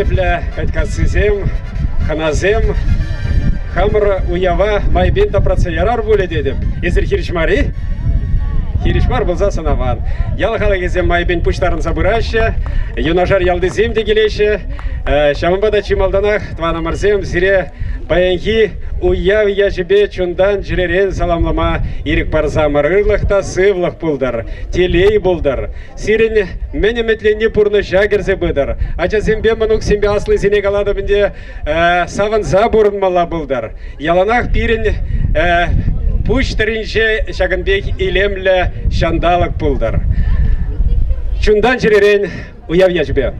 Эпле катькасызем, ханазем, хамр уява майбента процеярар буле дедіп. Езір хиришмари? Хиришмар болса санаван. Ял хала кезем майбен пуштарын забыраще, юнажар ялды земде келеше, шамбада чималданах твана марзем зире паянхи уяв яжебе чундан жиререн саламлама ирик парза марырлықта сывлық пулдар, телей булдар. Сирен менеметленне пурны жагерзе быдар. Ача зембе манук сембе аслы зене калады бінде саванза бурынмала булдар. Яланах пирен пуштаринже шагынбек илемлі шандалық пулдар. Чундан жиререн уяв яжебе.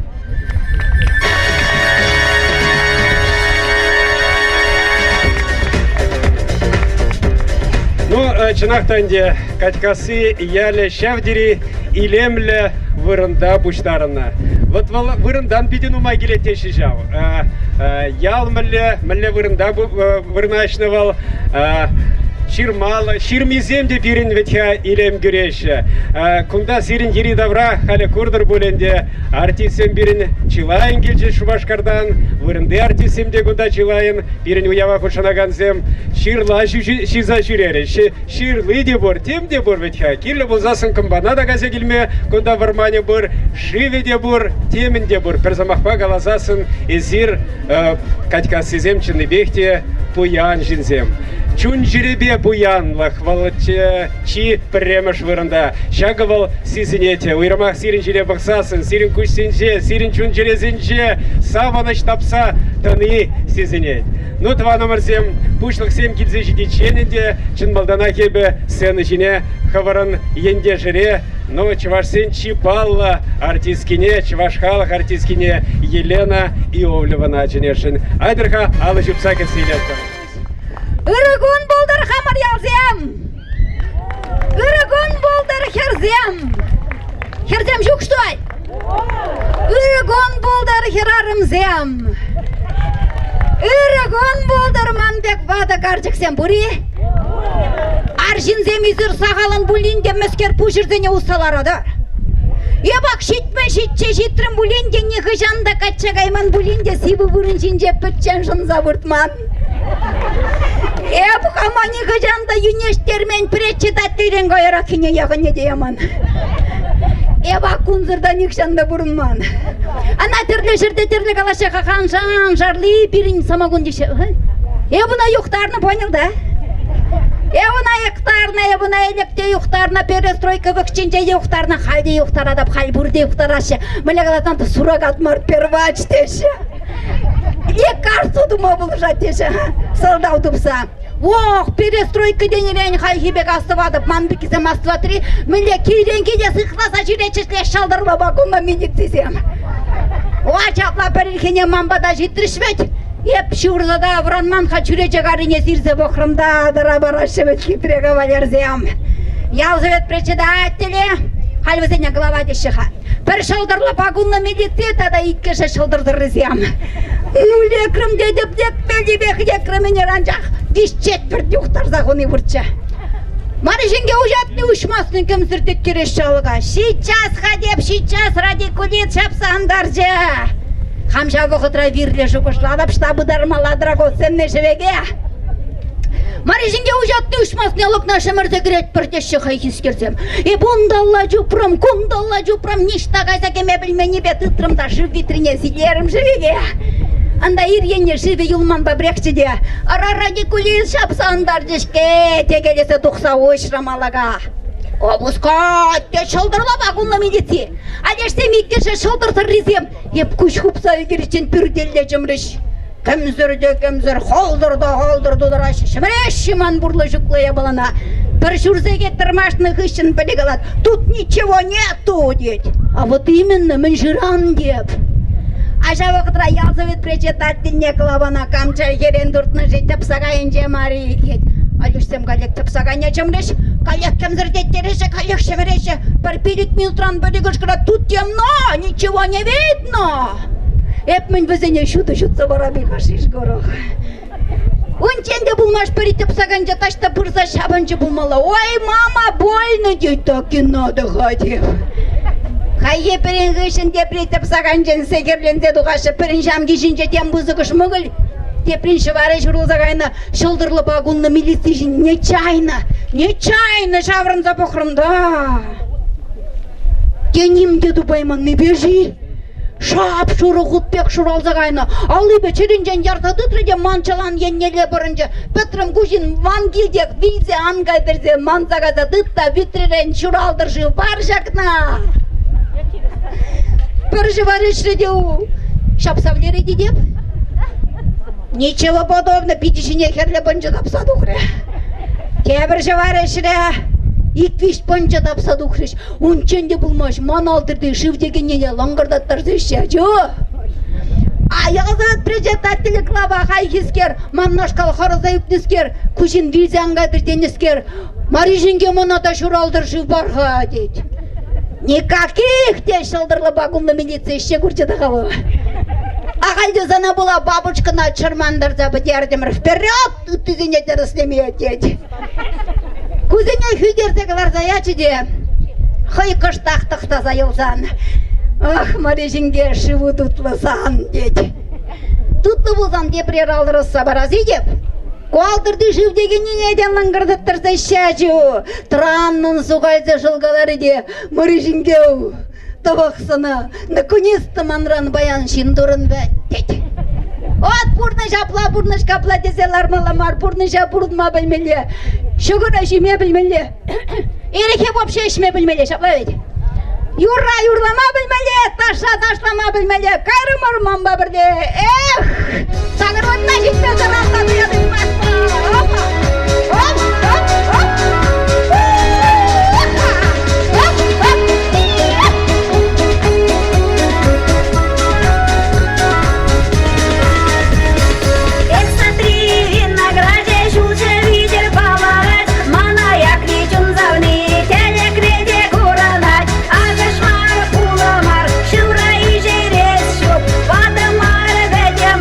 Ну, чынақтанде катькасы яле шавдери илемлі вырында буштарына. Вот вырындан биден умай келетеші жау. Ял мүлі вырында вырнашнывал. Ширмалы, ширмизем де бирин ветя илем гюреші. Кунда сирин ери давра халі курдыр бөленде артисем бирин чилайын келже Шубашкардан, вырынды артисем де кунда чилайын, бирин уява кушанаганзем, ширла шиза жүрері, ширлы де бұр, тем де бұр ветя. Керлі бұлзасын кымбана да газе келме, кунда вармане бұр, шиве де бұр, темін де бұр. Перзамақпа галазасын езір катькасызем чыны бехте пуян жинзем. Чун жеребе буянлық, вал чи премеш вырында. Шагывал сизинете, уйрамақ сирин жере бақсасын, сирин күшсенже, сирин чун жерезенже, саваныш тапса тыны сизинет. Ну, това номерзем, пушлық сем килзе жидеченінде, чынбалдана кебе сцены жіне хаварын енде жире, но чывашсен чипалла артисткине, чывашхалық артисткине Елена Иовлевана жинешін. Айдырға алы жүпса кетсейлетті. Үрігін болдар хамар ялзем. Үрігін болдар херзем. Херзем жүк штой. Үрігін болдар херарымзем. Үрігін болдар манбек вада гаржықсем бұри. Аржинзем изір сағалын бұлінде мәскер пұжырзене ұсталарады. Ебак шитме шитче шитрім бұлінде негі жанда катчағайман бұлінде сибі бұрын жинже пүтчен жынза бұртман. Еб хамани гажанда юнештермен председателен гайра кине ягыне дейман. Эба кунзырда никшанда бурунман. Ана терле жерде терле калаша ханжан жарли бирин самогон деше. Эбуна юктарны понял да? Эбуна юктарны, эбуна электе юктарна перестройка выкчинче юктарна халде юктарадап хал бурде юктарашы. Мылагалатан сурагат мар первач деше. Лекарство дума был жатеше. Солдат тупса. Ох, перестройка денерен хайхибек астывадып, манбекисе мастватри, миле кейренге де сықласа жүречесле шалдырла бакунна медицизем. Уачапла перелхене мамбада житришвет, еп шурзада вранманха жүрече гарине сирзе бохрымда дарабарашевет хитре кавалерзем. Ялзовет председателе, хальвызене глава дешеха. Пір шылдырлы пагунна медици, тада иккеше шылдырдырызем. Ну, лекрым дедіп лекпелдебек лекрыміне ранжақ. Дишчет юхтар загоны вурча. Марышинге ужатны ушмасны кемсіртек кереш жалыға. Сейчас ходеп, сейчас радикулит шапсандаржа. Хамша вұқытра вирле жуғышладып штабы дармала драгоценне живеге. Марышинге ужатны ушмасны лукна шамырды грет бірдеші хайхискерсем. И бундалла жупрам, кундалла жупрам, ништа гайза кеме білмені бет ытрымда жив витрине силерім живеге. Анда иренне живе юлман бабрекчеде. Ара радикулит шапсандар дешке тегелесе тухса ойшрамалага. Обуска те шылдырла багунна медици. Адеште миккеше шылдыртыр ризем. Еп күш хупса егерчен пүрделде жымрыш. Кемзір холдырды дыраш. Шымреш шыман бурлы жүклая балана. Бір шурзеге тырмашны хыщын білегалат. Тут ничего нету, деть. А вот именно менжиран деп. Аша вақытра ялзовет председательне клавана камча херен дұртны жетіп сағайын жемари ет. Алюшсем калек тіпсаға не жымреш, калек кемзірдеттереше, калек шемереше, бір пилік минутран бөлігішкіра тут темно, ничего не видно. Эп мен бізіне шуты-шутса бараби қашиш горох. Унченде булмаш пері тіпсаған жаташта пырса шабынчы булмала. Ой, мама, больно, дей, так и надо, гадев. Хайе перенгышын депретіп саған жен секерлензе дұғашы переншам кешін жетем бұзығыш мұғыл. Депринші вары жұрылзағайна шылдырлы багунны милицижін нечайны шаврынза бұқырымда. Денім деді байман мебежи. Шап шуры ғұтпек шұралзағайна. Алы бәчерін жан яртады түрде манчалан еннеле бұрынжы. Петрім күшін вангилдек визе аңға берзе манзағаза дытта витререн шұралдыржы бар жақна. Бір жывары шредеу. Шапсавлері дедеп? Ничего подобного, пидишине херле бонжа тапса духре. Тебір жывары шре. Иквиш бонжа тапса духреш. Унченде булмаш маналтырды шывдегенне лаңғырдаттырды шачу. Аяғызат председателі клаба хайхискер, маннашкал харыза үпнескер, күшін визанға бірденескер, марижинге моната шуралдыр жив барға дейд. Никаких те шылдырлы багунны милиция ішше көрчеді қалы. Ағайды зана была бабушкана чырмандарда бідердімір. Вперед! Үттізіне дәріслемей дейд. Күзіне хүйдердегілер заячы де. Хый қыштақтықта зайылсан. Ах, марежинге шывы тутлысан дейд. Тутлы болсан депрер алдырыса барази деп. Қуалдырды живдегенен еден лаңғырдыттырса шәжу. Транның суғайзы жылғалары де марежингеу. Табақсына, наконец-то манран баян шиндурын бәттет. От бұрны жапла, бұрны шкапла деселар маламар, бұрны жап бұрынма білмелі. Шүгір әшіме білмелі. Ереке бопшы әшіме білмелі, шапла бәді. Юрра юрлама білмелі, таша ташлама білмелі, кайрым ұрман ба бірде. Эх, сағырватна жетмесі растады еді баспа. Опа, оп, оп, оп. Шура и жерез шоп, падамар веде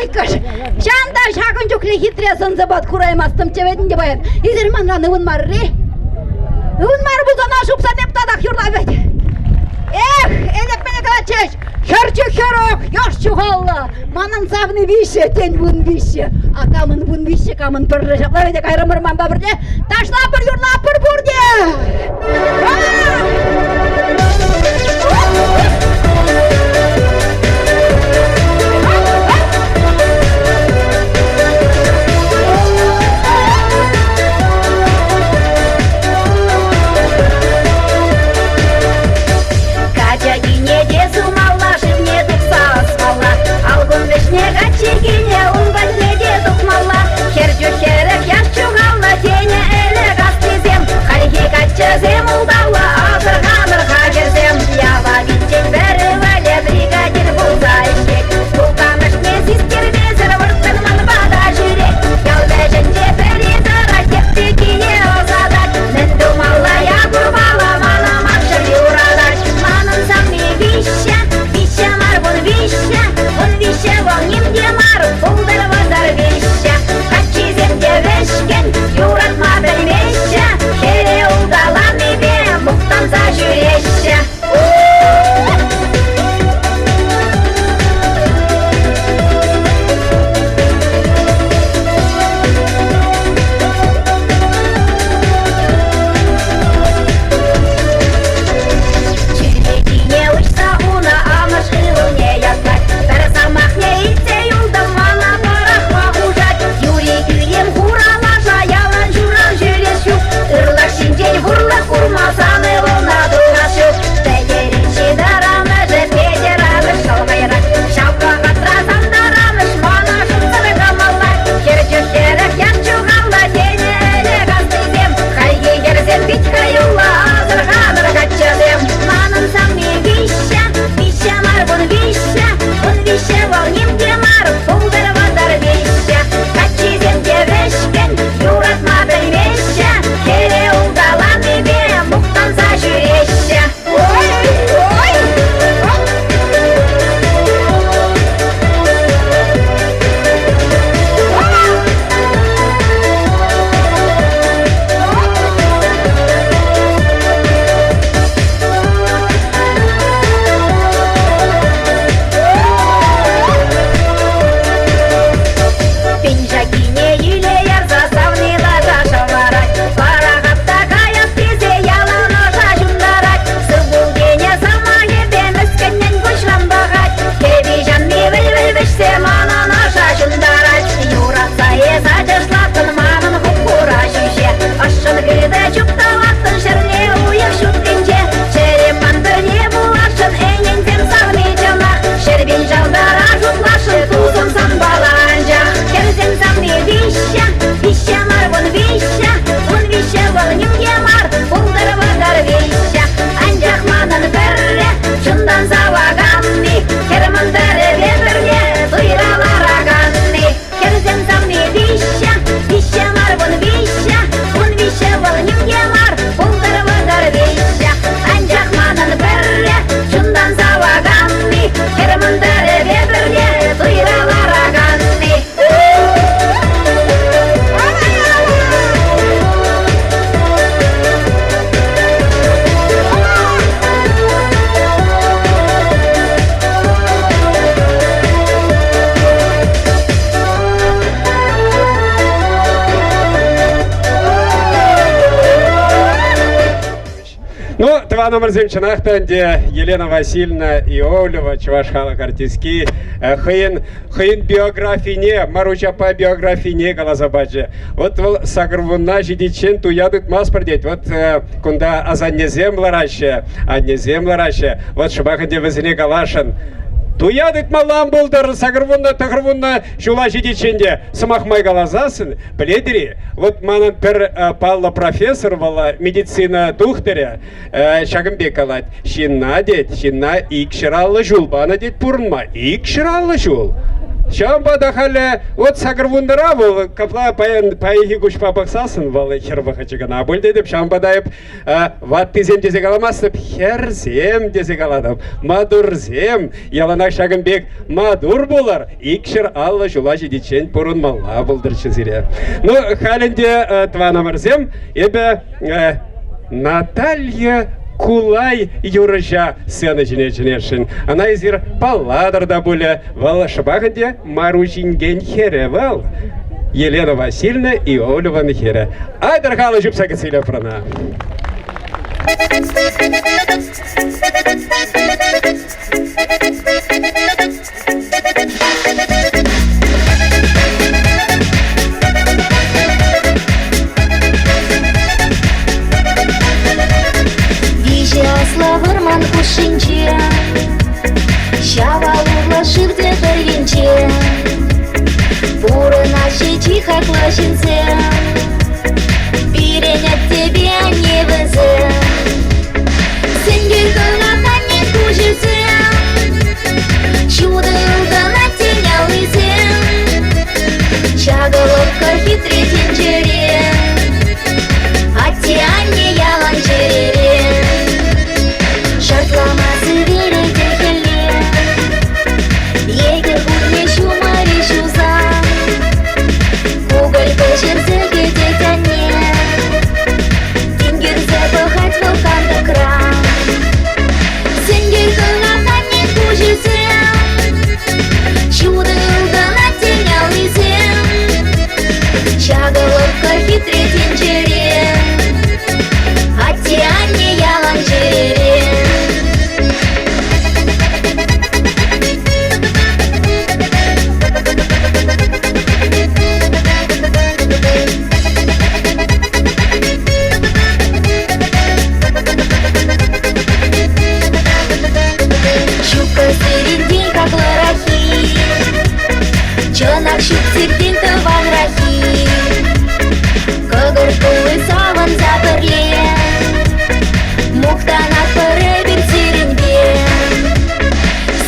айкаш. Шанда шагын жүкле хитрясын забат кураймастым чебедin de баян. Изер манраны унмарри. Унмар бузана шупса деп тадак юрлабет. Эх, элек мене калачеш. Херчу херок, яш чухалла. Манын савны вище, тен бун вище. А камын бун вище, камын пырры шаплап еде кайрымырман бабырде. Ташлапыр юрлапыр бурде. Номер земчанахтанде Елена Васильевна Иовлева, чувашхалық артистки, хыйын биографине, маручапа биографине галазабаджи. Вот сагрвуна жидичен туядык маспар деть. Вот кунда азаннезем лараще, вот шабаханде вазине галашан. Туядык малам болдыр, сагрвунна, шула жидиченде самахмай галазасын, біледіре. Вот манын пір палла профессор вала медицина духтыря, шагымбек алад. Шинна дед, шинна икшираллы жул, бана дед пурнма, икшираллы жул. Шамбада хале вот сагрвундара был капла паиги гушпа баксасын валы хербаха чигана. А бульде деп шамбадайып ват тизем дезе каламасып херзем дезе каладым. Мадурзем яланак шагынбек мадур болар. Икшер алла жула жидичен порун малла булдырчы зире. Ну халинде тванамырзем эбе Наталья Кулай юрыжа сцена жинешин. Она изир палладырда буле вал шабаханде Маружинген хере вал. Елена Васильевна и Оля Ван Хере. Айдар халы жупса кацеля прана. Славырман кушинче, Шавалула шивде дырвинче, Пурына тихо клашинце, Пиренят тебе не везе, Сенгер кылахан не кужице, Чудо ылгана теня лызе, Чаголовка хитрый тенчере, Аттиане ялан черере. Шартламасы верейді келе, Егер бұлне шумари шуза, Уголь көшірзі кетет әне, Тенгерзі бұхат вулканды кран, Сенгер кылахан не кужизе, Чудо ылгана теня лызе, Чаголовка хитрый тенчере, Аттиане ялан черере. Чонак шуктирдин тыван рахи, Кыгыр тулы саван запырле, Мухтанак пыры бир сиринбе,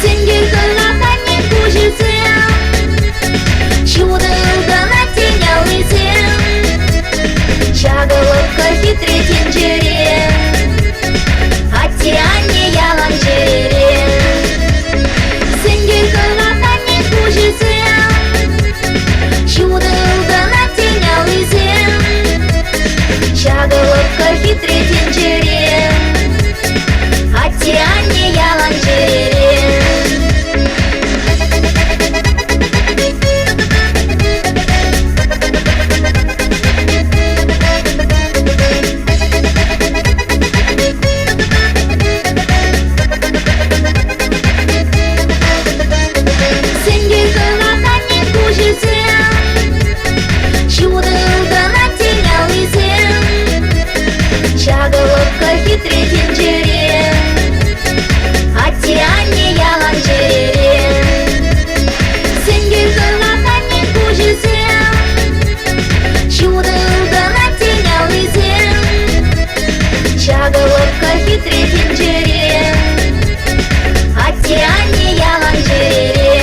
Сенгер кылахан не кужице, Чудо ылгана теня лызе, Чаголовка хитрый тенчере, Аттиане ялан черере. Сенгер кылахан не кужице, Чудо ылгана теня лызе, Чаголовка хитрый тенчере, Аттиане ялан черере. Сенгер кылахан не кужице, Чудо ылгана теня лызе, Чаголовка хитрый тенчере, Аттиане ялан черере. Сенгер кылахан не кужице, Чудо ылгана теня лызе, Чаголовка хитрый тенчере, Аттиане ялан черере.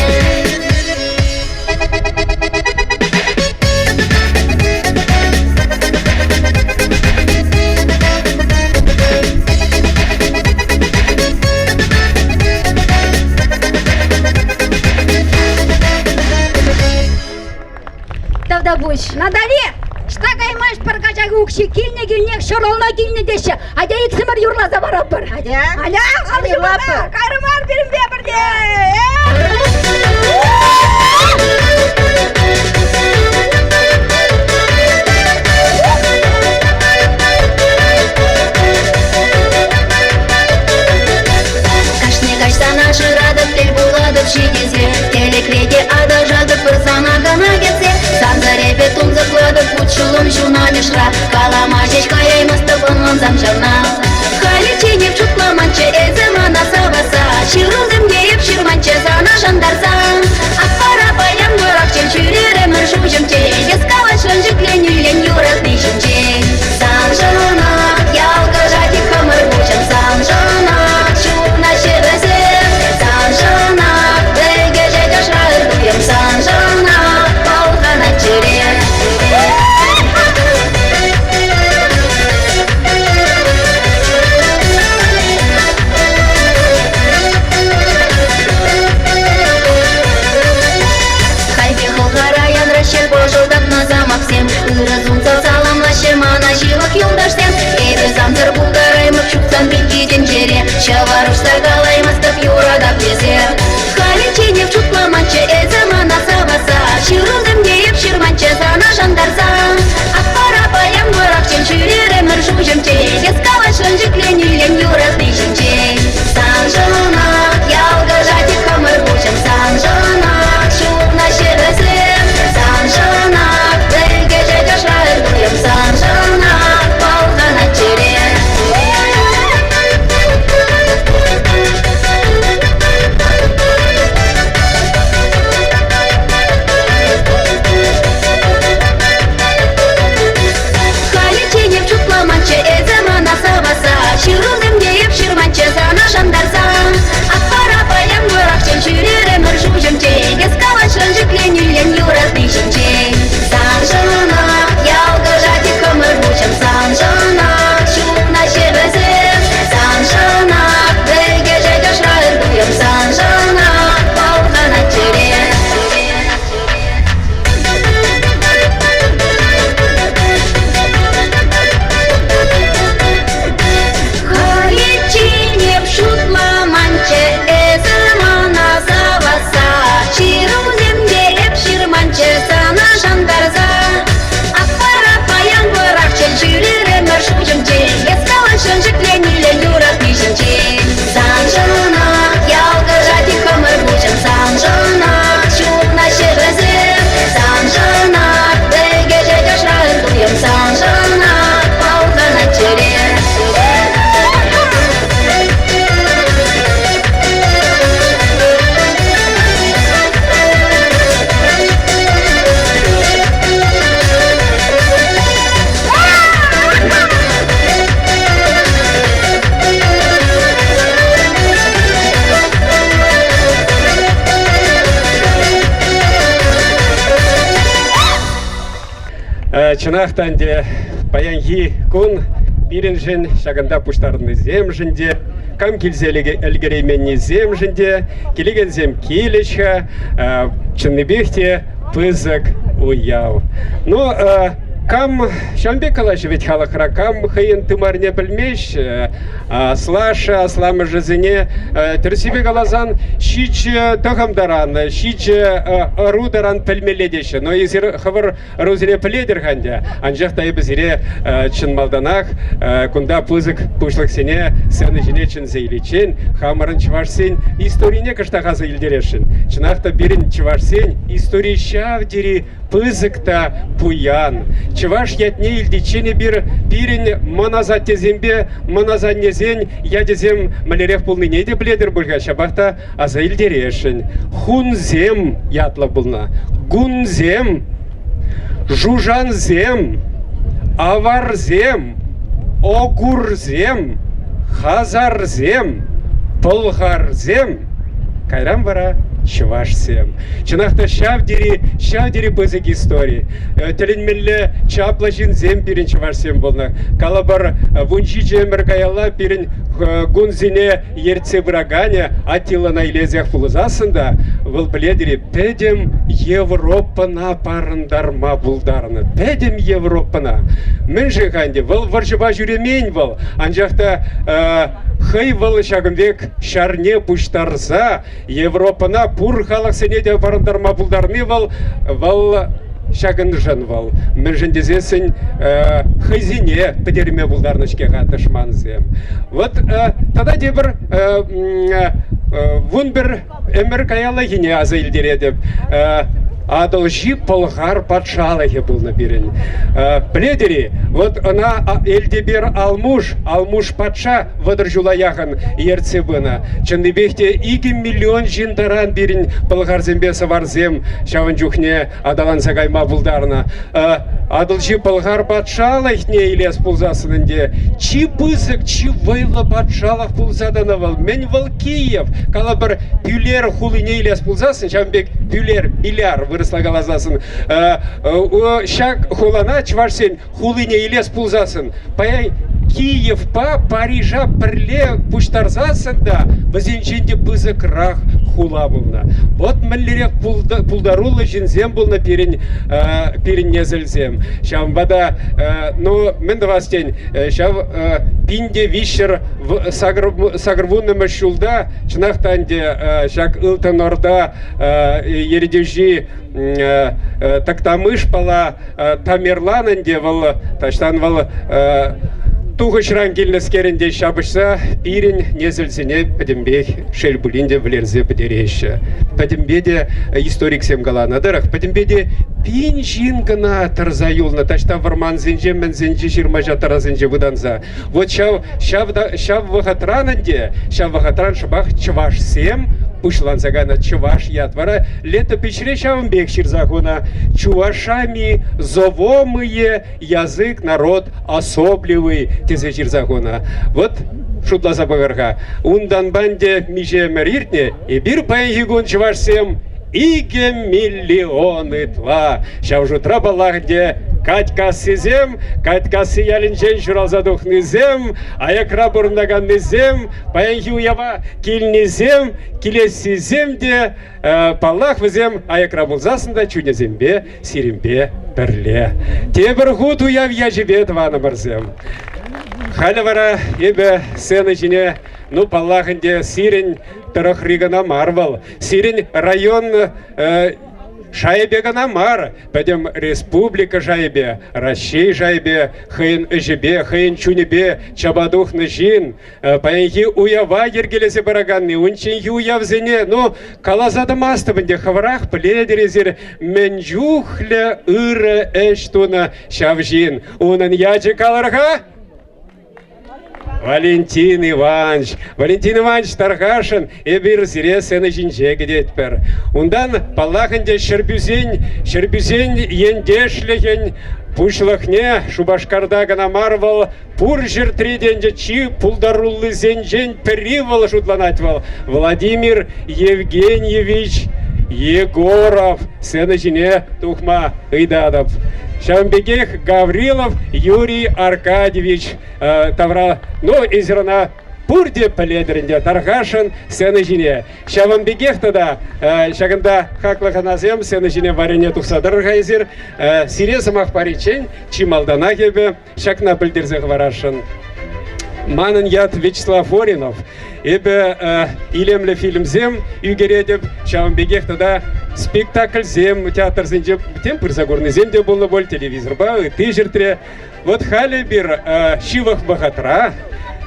Давдабуш, надали, штагай маш паргажагы укши килне килнек шоролна килне деші, Адя иксімір юрлаза барап бір. Адя? Аля, алшы бата, қарымар бірімбе бірде. Кашне каштана жырады, тіл болады в жидезе, Телекреде ада жады пырзана гана кетсе, Санзарепе тун заклады, пучулым жуна мешра, Калама жеч каяймасты бұнын замжарна. Халичене в чутламанче, эземана саваса, Чырылдым дейіп шырманче зана жандарса, Ақпара баян бұрақ чен чүрері мұржу жымче, Ескала шынжы кленюлен юразный жымче. Замжарна, ялға жади қамыр бұчын, Замжарна, чуна шересе, Замжарна, бәйге жайда шрайыр дуем сан. чынақтанде паянги кун биринжен шагында пуштарны земжінде, кам килзелеге әлгерейменне земжінде, келеген зем келеші, чынныбехте пызык уяв. Ну, кам Шамбек Калаш ведь халахра, кам хайын тымарне білмеш, слаша, сламы жизыне, терсибе галазан, шич тахамдаран, шич рударан пельмеледеші. Но езір хавар розире пледерганде, анжақ тайы бізіре чынмалданақ, кунда пызык пушлық сене, сәні жіне чын зейлечен, хамарын чывашсен, историне кыштағазы илдерешін. Чынақта бірін чывашсен, история шавдері пызыкта пуян. Чываш ятне илдичене бір пирин маназа тезембе, маназа незен, ядезем малерев пулныне де бледер бульга, шабахта аза илдерешін. Хунзем ятла булна, гунзем, жужанзем, аварзем, огурзем, хазарзем, пылғарзем, кайрам вара чывашсем. Чынақта шавдері бізік истории. Тілінмелі чапла жинзем пирин чывашсем болна. Калабар вунчи жемір каялла пирин гунзине ерце враганя атилана илезех пулызасында выл біледері пәдем Европана парындарма бұлдарыны. Пәдем Европана. Мен жиғанде выл варжыба жүремейн выл. Анжақта хай выл шагымбек шарне пуштарза Европана пур халық сенеде парындарма бұлдарыны выл шагын жан вал. Мен жендезесін хайзине педерме бұлдарнышке қатышманзем. Вот тада дебір вун бір әмір каялы гене аза илдередіп. Адылжи пылғар патшалығы бұлны берін. Біледері, вот она елде бер алмуш патша вадыр жула яғын ерце бұна. Чындыбекте 2 миллион жиндаран берін пылғар зембесі варзем, шавын жүхне адалан сағайма бұлдарына. Адылжи пылғар патшалық не елес бұлзасынынде. Чи пызык, чи вайлы патшалық бұлзаданы вал. Мен вал Киев, кала бір пюлер хулы не елес бұлзасын, шавынбек пюлер, биляр вырысла галазасын. Шак хулана чварсен хулыне елес пулзасын. Паяй Киев па Парижа бірле пуштарзасын да бізенченде бізікрах хула бұлна. Вот мәллерек пулдарулы жинзем бұлна перін незілзем. Шамбада, ну, мен давастен, шав пинде вишер сагрвуны мәшулда, чынақтанде шак ылтын орда ередежі тактамыш пала тамерланынде вал, таштан вал туғышран келнескерінде шабышса, пирин незілсіне пәдімбек шелбулінде білерзе бідереші. Пәдімбеде историк семгаланадырық, пәдімбеде пин жингана тарза юлна, ташта варман зенже, мен зенже, жирмажа тара зенже бұданза. Вот шав вағатранынде, шав вағатран шабақ чываш сем, Ушланзагана чуваш ятвара, лето печре шавымбек ширзахуна, чувашами зовомые язык народ особливый тезе ширзахуна. Вот шутла забагарга. Ундан банде миже мериртне, и бир паегигун чувашсем, иге миллионы тла. Шавжу трабалахде Катькасы зем, катькасы ялинчен шуралзадухны зем, аякра бурнаганны зем, паянхи уява кильни зем, килеси земде, паллах візем, аякра булзасында чуне зембе, сиримбе бірле. Тебір гуд уяв яжебе тваны барзем. Халявара ебе сені жіне, ну паллахынде сирен тұрықригана марвал, сирен район шайбе гана мар, пәдем республика жайбе, Россия жайбе, хайын әжібе, хайын чунебе, чабадухны жин, паянхи уява ергелесе бараганны, унченхи уявзене, ну, калазады мастыбынде хаварах пледерезер, мен жухля ыры әштуна шавжин, унын яджи каларға? Валентин Иванович Таргашин ебір зіре сені жинже кедетпір. Ундан паллахынде шербюзен ендешлеген пушлахне Шубашкарда гана марвал, пур жиртриденде чи пулдаруллы зенжен перивал жудланатвал. Владимир Евгеньевич Егоров сені жіне тухма ыйдадып. Шамбегех Гаврилов Юрий Аркадьевич тавра, ну, изерна пурде пеледерінде Тархашин сені жіне. Шавамбегех тада, шагында хақлығаназем сені жіне варене тухсадыр ғайзер, сирезымақ паричен, чималдана кебе, шакна білдерзеғ варашын. Манын яд Вячеслав Оринов, эбе илемлі фильмзем үгередіп, Шавамбегех тада спектакль зем, театр зенде, тем пырзагорный земде болы бол, телевизор ба, ты жертре. Вот хали бир шивах бахатра,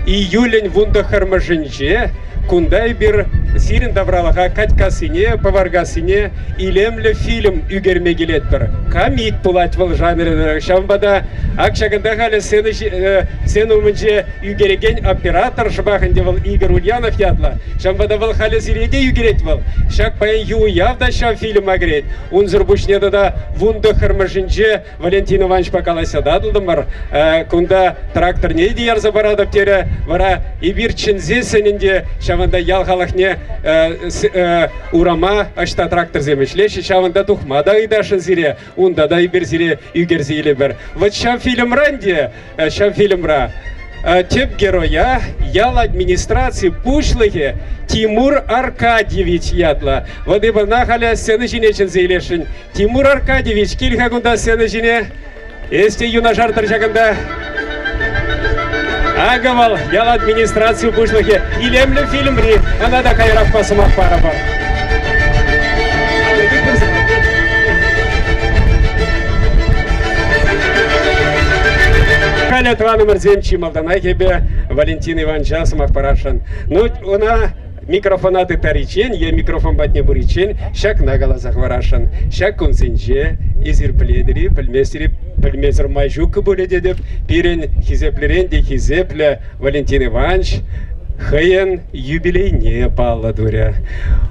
июлень вунда хармажинже, кундай бир сирин давралаға катькасыне, поваргасыне илемлі фильм үгерме келетпір. Камик пулать выл жанры. Шамбада акшагында халі сен умынже үгереген оператор жыбағынде выл Игорь Ульянов ятла. Шамбада выл халі зиреде үгерет выл. Шак пайын ю явда шам фильм агрет. Унзыр бушнеда да вунда хармажинже Валентин Иванович покалася дадылдымыр. Кунда трактор нейді ярза барадып тере, вара ибир чинзе сенінде шаманда ялғалықне урама ашта трактор земешлеші, шавында тухмада ыдашын зире, унда да ибір зире үгерзейлі бір. Вот шам фильм ранде, шам фильмра, теп героя ял администрации пушлығы Тимур Аркадьевич ядла. Вот ибі нахаля сені жинечін зейлешін. Тимур Аркадьевич, килха гунда сені жине, есте юнашартыр жағында. Агавал, ял администрацию пушлығы илемлі фильмри, ана да кайрап басымақ пара бар. Халя Твану Мырзем Чималдана кебе Валентин Иванович асымақ парашын. Ну, она микрофонаты таричен, я микрофон батне буричен, шак нагала захварашын, шак консенже, изир пледери, пельмезер майжук боле дедеп, пирен хизеплерен де хизепле Валентин Иванович, хыйын юбилейне палла дуря.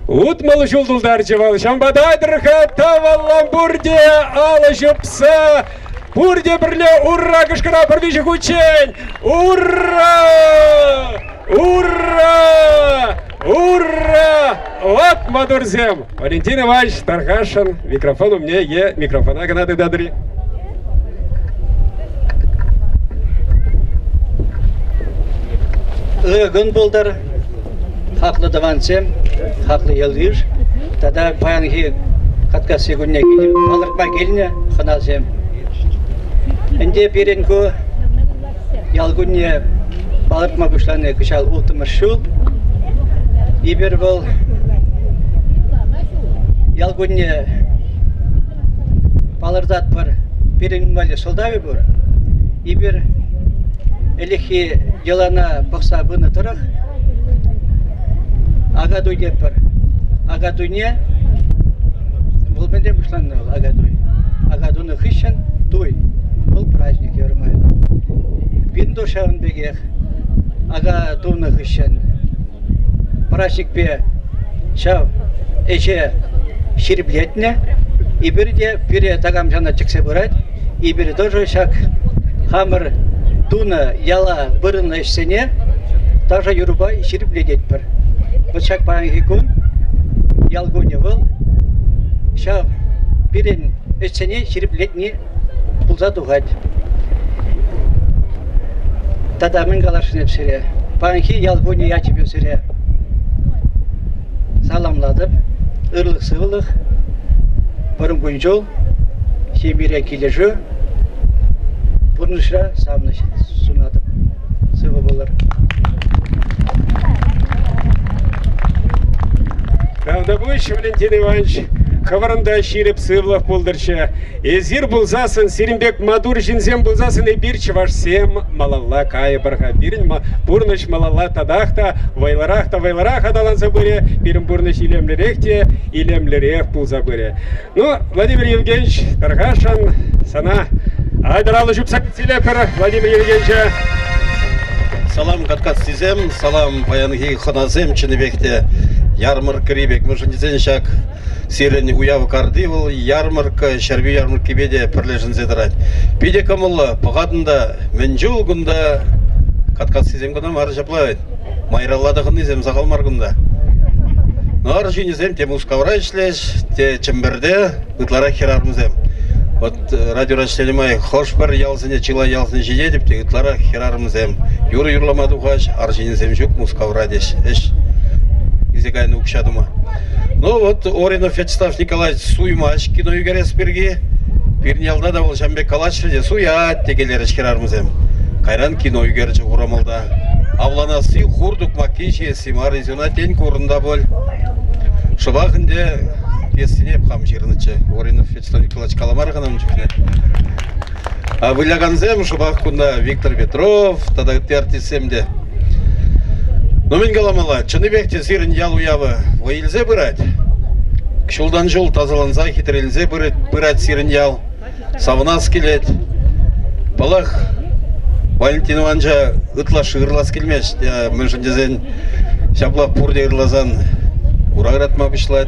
Утмал жулдулдар жевал, шамбадайдырха таваллам бурде алышыпса, бурде бірле ура кышкыра бірвежік учень! Ура! Ура! Ура! Вот мадурзем! Валентин Иванович Тархашин, микрофон у меня е, микрофона канады дадри. Gün buldur, haklı davansem, haklı yıldız. Tada bayanki katka segunne gelip, alırma geline xanazem. Ende birenku yalgunne balırma kuşlarına kışal ultumur şul. İber bol yalgunne balırdat var, birin mali soldavi bur. İber Eleki yılana baksa bunu taraf, agaduy yapar. Agaduy ne? Bul bende müşlandı agaduy. Agadunu hışın duy. Bul праздник yormayla. Bin doşağın begeh. Agadunu hışın. Праздник be şav eşe şiribletne. İbiri de biri tagam jana çıksa burat. İbiri dojo şak hamır Дуна яла бұрын ішсене, даже юруба ішіріп ледет бір. Бұшак бағанғы күн, ялгоне бұл, шав бірін ішсене ішіріп ледне бұлза дұғад. Тадамын қаларшын өпсіре. Бағанғы ялгоне ячып өсіре. Саламладып, ұрлық сығылық, бұрын күн жол, шемере кележі, Бұрнышра сабыны сұнадып, сывы болар. Правдабойш Валентин Иванович, қавырында ширіп сывлық болдыршы. Эзир бұлзасын, Серімбек Мадур жинзем бұлзасын, бирчі ваш сем малалла кайы барға. Бірін бұрныш малалла тадақта, вайларақ адаланса бұре, бірін бұрныш илемлерек бұлза бұре. Ну, Владимир Евгеньевич Тархашин, сана Айдаралы жүпсак силепір, Владимир Евгеньевич. Салам каткат сизем, салам паянги ханазем чыныбекте ярмарка рибек. Мыжындезен шак сирени уявы кардывыл, ярмарка, шарби ярмарки беде пірлежін зедірать. Биде камылы, пағадында менжу гунда каткат сизем гына мары жаплайд. Майраллады ғын изем зағалмар гунда. Нар жинизем те мускавра ишлеш, те чемберде ытлара херармызем. Вот радио расчленимай хош бір ялзыне, чила ялзыне жиде деп те ытлара херармызем. Юры юрламаду хаш, ар жинизем жүк мускавра деш. Эш изегайны укшадыма. Ну вот Оринов Вячеслав Николаевич суймаш кино югерес берге. Бирни алда да бол Жамбек Калачы де суят тегелері шкерармызем. Кайран кино югерчі урамалда. Авланасы хурдук маккейші симар изюна тен корында бол. Шыбағынде песінеп қам жерінічі. Оринов Вячеслав Николаевич Каламар ғанам жүкне. А выляганзем шыбақ күнда Виктор Петров, тадагытты артистсемде. Но мен галамала, чыныбекте сирін ял уявы вайылзе бұрад. Кшулдан жол тазаланза хитрелзе бұрад сирін ял. Савынас келет. Балақ Валентин Ивановича ытлашы ырлас келмеш. Мөншін дезен шаплап пұрде ырлазан урагратма бішлад.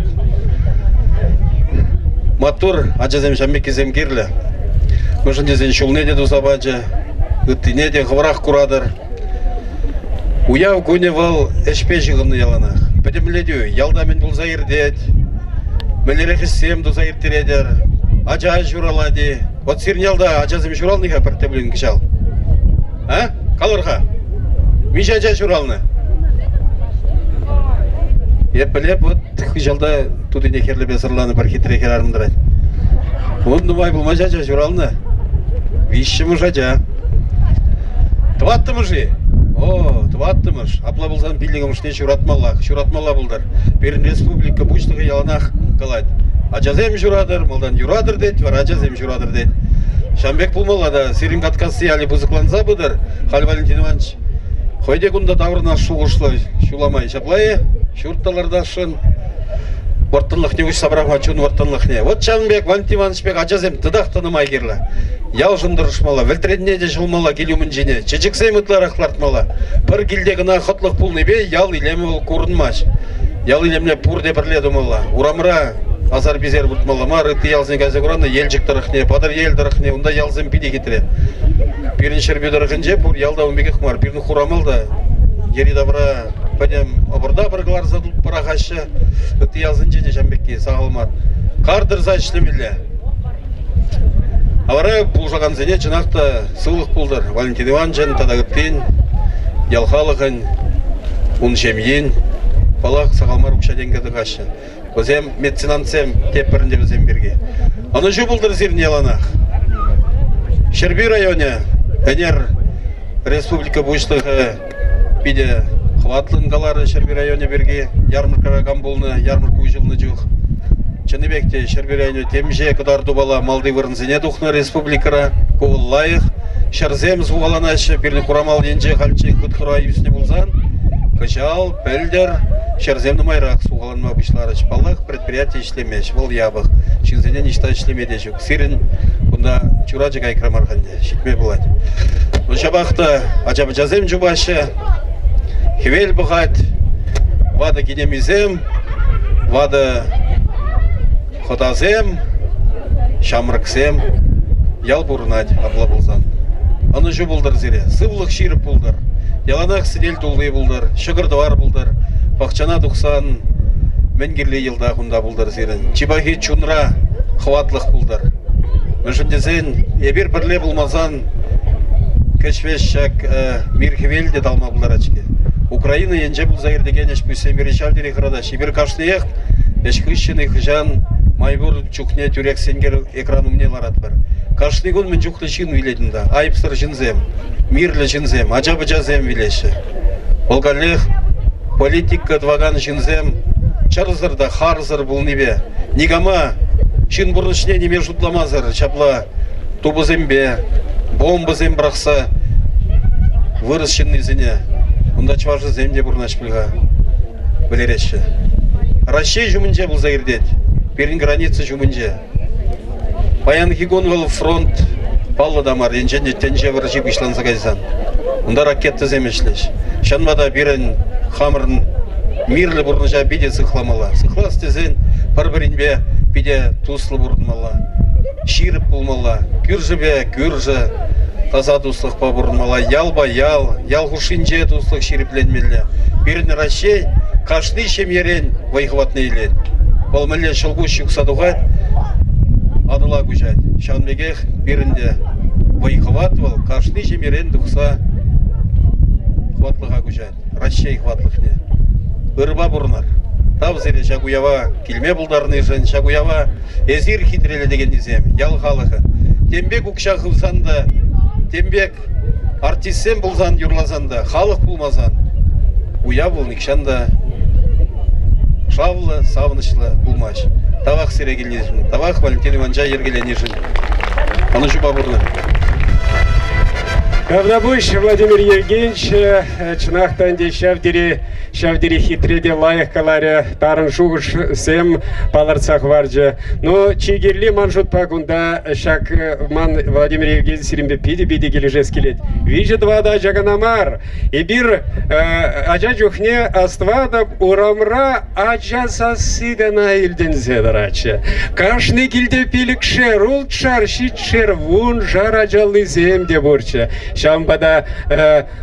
Матур ажазем шамбекезем керлі. Мөншін дезен шулне де дұзабаджа. Үттіне де ғыврақ құрадыр. Уяв көне вал әшпе жығынны яланақ. Бәдімледеу, ялда мен бұл зайырдет. Мәлерехіссем ду зайыртередер. Ажа журалади. Вот сирін ялда ажазым журалныға піртеблін кішал. А? Қалырға? Миш ажа журалны? Епілеп, вот жалда тудыне керлі сырланы бір хитре керарымдырад. Он думай бұл мажа журалны? Вишші мұжа. Тватты мұжи? О, тваттымыш. Апла болсан билігімішне шуратмалла бұлдар. Берін республика бұштығы яланақ қалад. Ажазем журадыр, молдан юрадыр дед, вар ажазем журадыр дед. Шамбек бұлмалла да сирин каткасы али бұзықланса бұдыр. Хал Валентин Иванович. Хойде күнда таврына шуғышлы, шуламай шаплайы, шуртталарда шын. Вартынлық не үш сабрама чун вартынлық не. Вот Шамбек Валентин Иванович бек ажазем тыдақ тынымай керлі. Ял жындырышмала, вілтіредіне де жылмала келумын жіне. Чечіксей мұтлар ақлартмала. Бір келдегіна құтлық пұлны бе, ял илемі ол көрінмаш. Ял илеміне пұрде бірледі мала. Урамыра азар безер бұлтмала. Мары ты ялзын газы құраны, елжік дырықне, падыр ел дырықне, онда ялзын пиде кетіре. Бірін шербе дырықын же, бұр ялда өмеге құмар. Бірін құрамалда, ері дабыра, бәдем обырда бірғылар задылып бірағашы. Үтті ялзын жене Жамбекке сағылмар. Қардыр за ішлемелі. Авара пулжаған зене жынақты сылық пулдар. Валентин Ивановичын, тадағыттен, ялхалығын, ұншемейін, балақ сағалмар ұқшаденгеді қашы. Өзем меценантсем тепірінде өзем берге. Аны жу бұлдыр зерін яланақ. Шерби районе, әнер республика бұштығы биде қыватлынғалары Шерби районе берге. Ярмыркара гамбулны, ярмырку жылны жүқ. Чыныбекте Шерби районе темже кыдарды бала малды вырынзене дұқны республикара ковыллайық. Шарзем зуғаланашы бірні құрамал енже қалчен құтқыра юсіне бұлзан. Кышал, пәлдер, шарземді майрақ суғаланма бұшлары шпалық предприятие ішлемеш, бұл ябық. Шынзене ништа ішлемеде жүк. Сирін бұнда чураджы кайкрамарғанде, шитме болады. Шабақты ажабы жазем жұбашы, хевел бұғат, вады генемизем, вады Ходазем, шамрыксем, ял бұрынад, абла бұлзан. Аны жу бұлдар зере, сывлық ширіп бұлдар, яланақ сидел тұлғый бұлдар, шығырдывар бұлдар, бақчана тұқсан, мәнгерлі елда құнда бұлдар зерен. Чибахи чунра, қыватлық бұлдар. Мүшіндезен, ебір бірле бұлмазан, кәшвеш шак мирхевел де далма бұлдар ачке. Украина енже бұл заирдеген ешпүйсе мерешав дере қырада, шибір кашнеяқ, ешкішшіні хыжан, майбур чухне тюрек сенгер экрану мне ларат бар. Каждый год мен чухлы чин вилединда. Айпсыр жинзем, мирлі жинзем, ажабы жазем вилеші. Олгалех политика дваган жинзем, чарзырда харзыр бұл небе. Нигама чин бұрнышне неме жұтламазыр, чапла тубызембе, бомбызем брақса, вырыс шинны зене. Онда чважы земде бұрнаш білға білереші. Россия жүмінже бұл заирдет. Перин границы жумынже. Паян хигон фронт паллы дамар, енженде тенже выржи бишлан загайзан. Онда ракетты земешлеш. Шанмада бірін хамырын мирлі бұрныжа биде сықламала. Сықлас тезен бір-бірінбе биде туслы бұрынмала. Ширіп болмала. Күржібе күржі. Таза туслық ба бұрынмала. Ялба ял. Ял хушинже туслық ширіпленмелі. Бірін Россия каждый шемерен вайхватны илет. Ол міле шылгу шықсадуға адыла күжет. Шанмегех бірінде вайхват ол каждый шемерен дұқса хватлыға күжет. Расшей хватлықне. Үрба бұрнар. Тавзире шагуява килме бұлдарны жын, шагуява эзир хитрелі деген дезем, ял халықы. Тембек ұқша қылсанда, тембек артистсен бұлзан юрлазанда, халық бұлмазан. Уя бұл никшанда шавлы, савынышлы бұлмаш. Тавақ сирегелнежін, тавақ Валентин Иванжа ергеленежін. Аны жұба бұрны. Давдабуш Владимир Евгеньевич чынақтан шавдері хитреде лайық қалары тарын шуғыш сем паларцақ варжы. Но чигерли манжут пагунда шак ман Владимир Евгеньевич сирімбе пиди кележес келет. Вижет вада жаганамар. И бир ажа жүхне аствадап урамра ажа сасыгана илден зедарачы. Кашны келде пилікшер, ултшар, шитшер, вун жар ажалы земде бурчы. Шамбада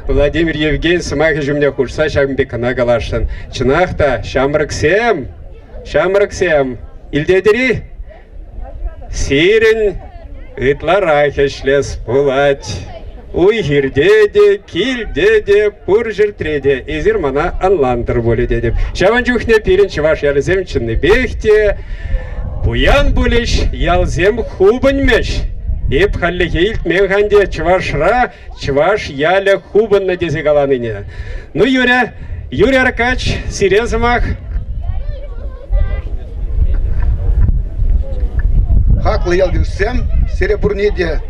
Владимир Евгеньевич смахи жумня курса шамбе кана галашын. Чынақта шамрыксем, илдедери сирен ытларах эшлес булать. Уй хирдеде, килдеде, пуржертреде, изир мана анландыр боле дедіп. Шаван жүхне пирен чываш ялзем чынны бехте, буян булеш ялзем хубынмеш. Еп халлеге илтмен ханде чываш яля хубынна дезе галаныне. Ну, Юрий Аркач, сирезымах. Хаклы ялдырсем, серебурнеде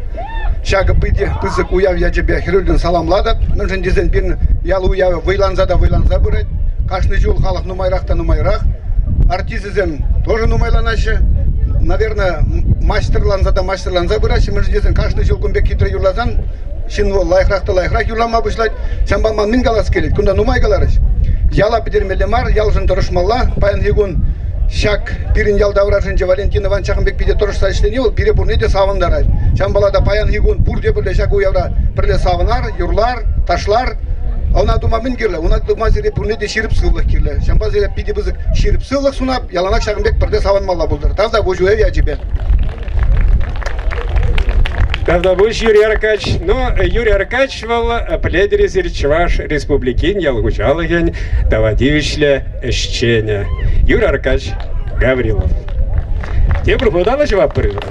шагы пызык уяв яджебе хирылдын саламладып, мынжын дезен бирін ялы уявы вайланза бұрет, кашны жол халық нумайрақта нумайрақ, артизізем тоже нумайланашы, наверное, мастерланза бұрашы, мынжын дезен кашны жол күнбек хитры юрлазан, шын ол лайқрақ юрлама бұшлайды, сән балман мін қаласы келеді, күнда нумай қаларыш. Яла бідермелі мар, ялжын тұрышмалла, паян хигун шак пирин ялдавра жынжы Валентин Иван Чахымбек биде тұрышса ішлені ол, пире бұрнеде савындарайды. Шан балада паян хигун бұрде бірле шак уявра бірле савынар, юрлар, ташлар. Ауна дума мін керлі, уна дума зере бұрнеде ширіп сылық керлі. Шан бал зере биде бізік ширіп сылық сунап, яланак Чахымбек бірде савынмалла бұлдыр. Тазда көжуе яжебе. Давдабуш Юрий Аркач. Но Юрий Аркач был пледерезер Чуваш республикин ялгучалыген Давадивичле эшчене. Юрий Аркач Гаврилов. Те пропадала жива прыграна.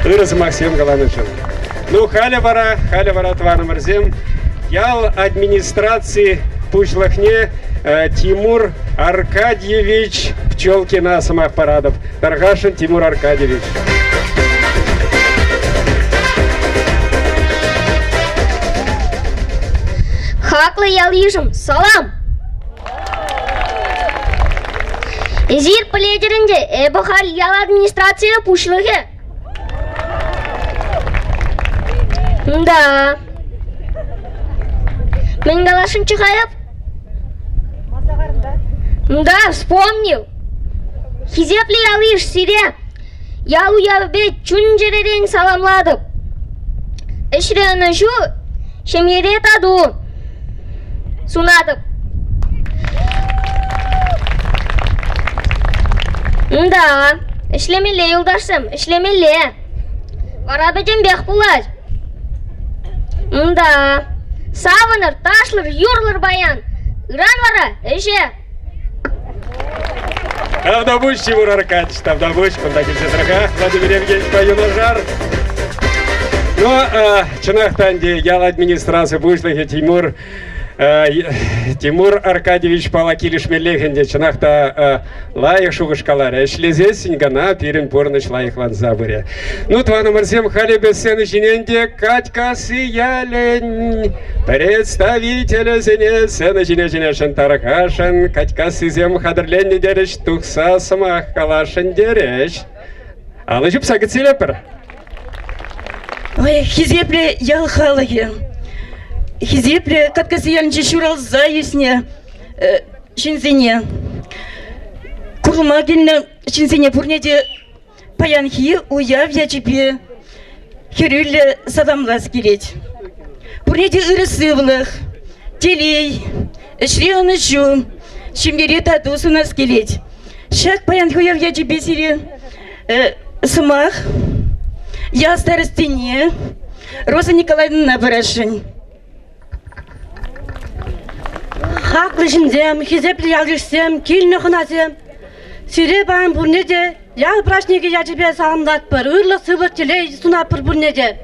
Ираз Максим Галанышин. Ну халя вара твана морзем. Ял администрации Пушлахне Тимур Аркадьевич Пчелкина самых парадов. Таргашин Тимур Аркадьевич. Хаклы ялыжым, салам! Эзир пледерінде эбахал ял администрация пушлығы. Да. Мен галашын чықайып? Да, вспомнил. Хизепли ялыш сире. Ялу явбе чунжеререн саламладып. Эшрені шу, шемере таду. Сунадып. Да, ішлемеле, юлдашым, ішлемеле. Варабеден бек булать. Да, савыныр, ташлыр, юрлыр баян. Иран вара, эше. Давдабуш Тимур Аркадьевич, давдабуш, кundaki дорога, Владимир Евгеньевич Паюнажар. Ну, чынақтанде ял администрация бушлығы Тимур Аркадьевич Палакилиш Мелехенде чынақта лайық шуғышқалары. Эшлезе сингана пирин порныш лайықлан забыре. Ну, тваны мырзем хали бессені жиненде Катькасы ялен представителі зене сені жине шынтарқашын Катькасы зем қадырленне дереш тұқса сымақ қалашын дереш. Алы жүп сағыт селепір. Ой, хизепле ял халығы. Хизепле Каткасы ялынче шурал заюсне шинзене. Курма келіне шинзене пурнеде паянхи уяв ячепе херюлі садамлас келет. Пурнеде ырысы бұлық, телей, шреуны шу, Шимдере тату у нас келеть. Шак паян хуяв я тебе сире сымах. Я старостине. Роза Николаевна Набарашин. Haklı şimdi, hizepli yazışsam, kilini kınasam. Sire ben bu nece, yağ praşniki yacibe sağımdat bir, ırlı sıvır çile sunapır bu nece.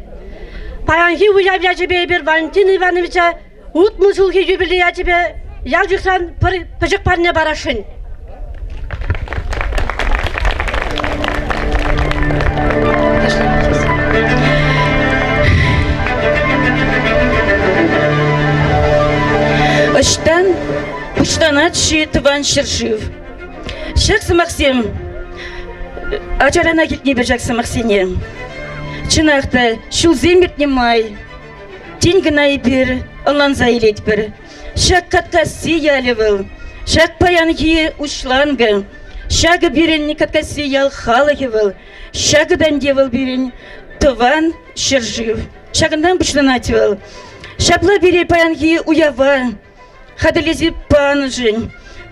Payan hi uyav yacibe bir Valentin Ivanoviç'e, utmuşul hi yübili yacibe, yazışsan pıcık parne baraşın. Ыштан, пуштанат Тыван Шершив. Шаксы Максим, ачарана кетне бір жақсы Максине. Чынақта, шул земірт немай, тенгінай бір, аланза елет бір. Шак каткасы ялевыл, шак паянги ушланғы, шагы бірін каткасы ял халығывыл, шагыдан девыл бірін Тыван Шершив. Шагындан пуштанатывыл. Шапла бире паянги уява, хадалези панжын,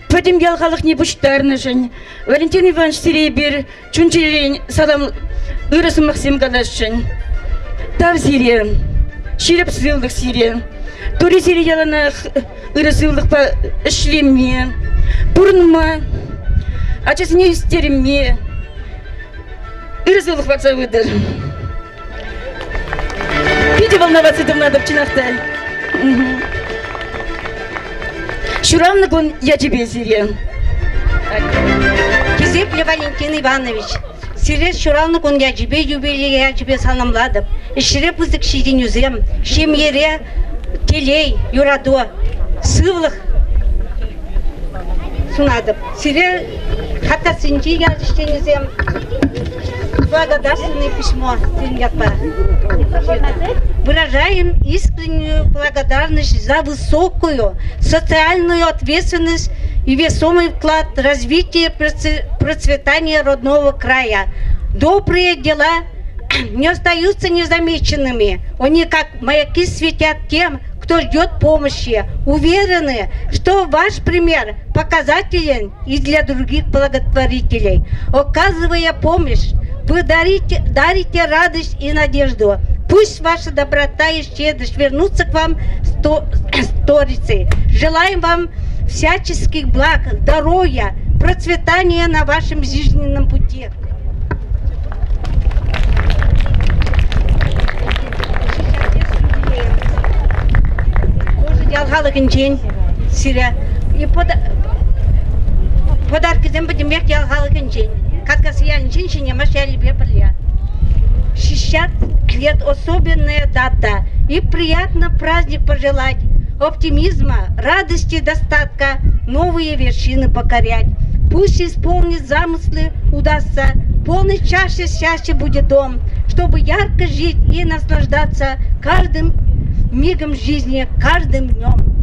подим ялхалық не буштарнышын. Валентин Иванович сирей бір чунчерен салам ырысы Максим Галашын. Тав сире, ширеп сылдық сире, тури сире яланақ ырысылдық па ішлеме, бұрынма, ачасыне үстеріме, ырысылдық патса выдыр. Пиде волноваться там надо в чинахтай. Шуравнагон я тебе сирен. Hizepli Valentin Ivanoviç, sire şuravnagон я тебе юбилей я тебе salamladım. İşire pızık şirin yüzem, şemyere, teley, yurado, sıvlık sunadım. Sire hatta sinci yazıştığın yüzem, благодарственное письмо, выражаем искреннюю благодарность за высокую социальную ответственность и весомый вклад в развитие процветания родного края. Добрые дела не остаются незамеченными. Они как маяки светят тем, кто ждет помощи. Уверены, что ваш пример показателен и для других благотворителей. Оказывая помощь, вы дарите радость и надежду. Пусть ваша доброта и щедрость вернутся к вам сторицей. Желаем вам всяческих благ, здоровья, процветания на вашем жизненном пути. Ялгалыгын день, сиря. И подарки будем век ялгалыгын день. Каткасы ялын женщине машали бепрля. 60 лет особенная дата. И приятно праздник пожелать. Оптимизма, радости, достатка, новые вершины покорять. Пусть исполнить замыслы удастся. Полной чашей счастья будет дом. Чтобы ярко жить и наслаждаться каждым мигом жизни, каждым днем.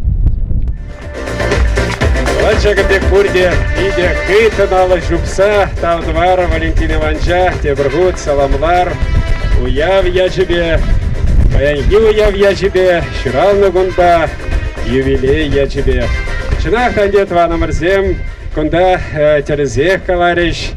Ланчагабек бурде, иде хейтанала жупса, тавдвара Валентин Ивановича, тебргут, саламлар, уяв я тебе, паянги уяв я тебе, шуравны гунда, ювелей я тебе. Чинах тандет вана мырзем, кунда терезех калариш,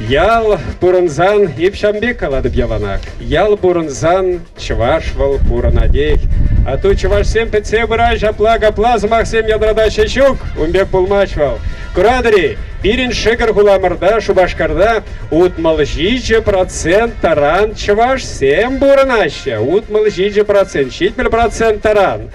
ял бурынзан ипшамбек каладып яланак, ял бурынзан чвашвал пуранадех. А тут чуваш всем пеце бырай жапла гапла замахсем ядрада шешук, умбек пулмачвал. Курадри, пирин шикар хуламарда, шубашкарда, утмал жиджи процент таран, чуваш всем буранаща, утмал жиджи процент, 7% таран.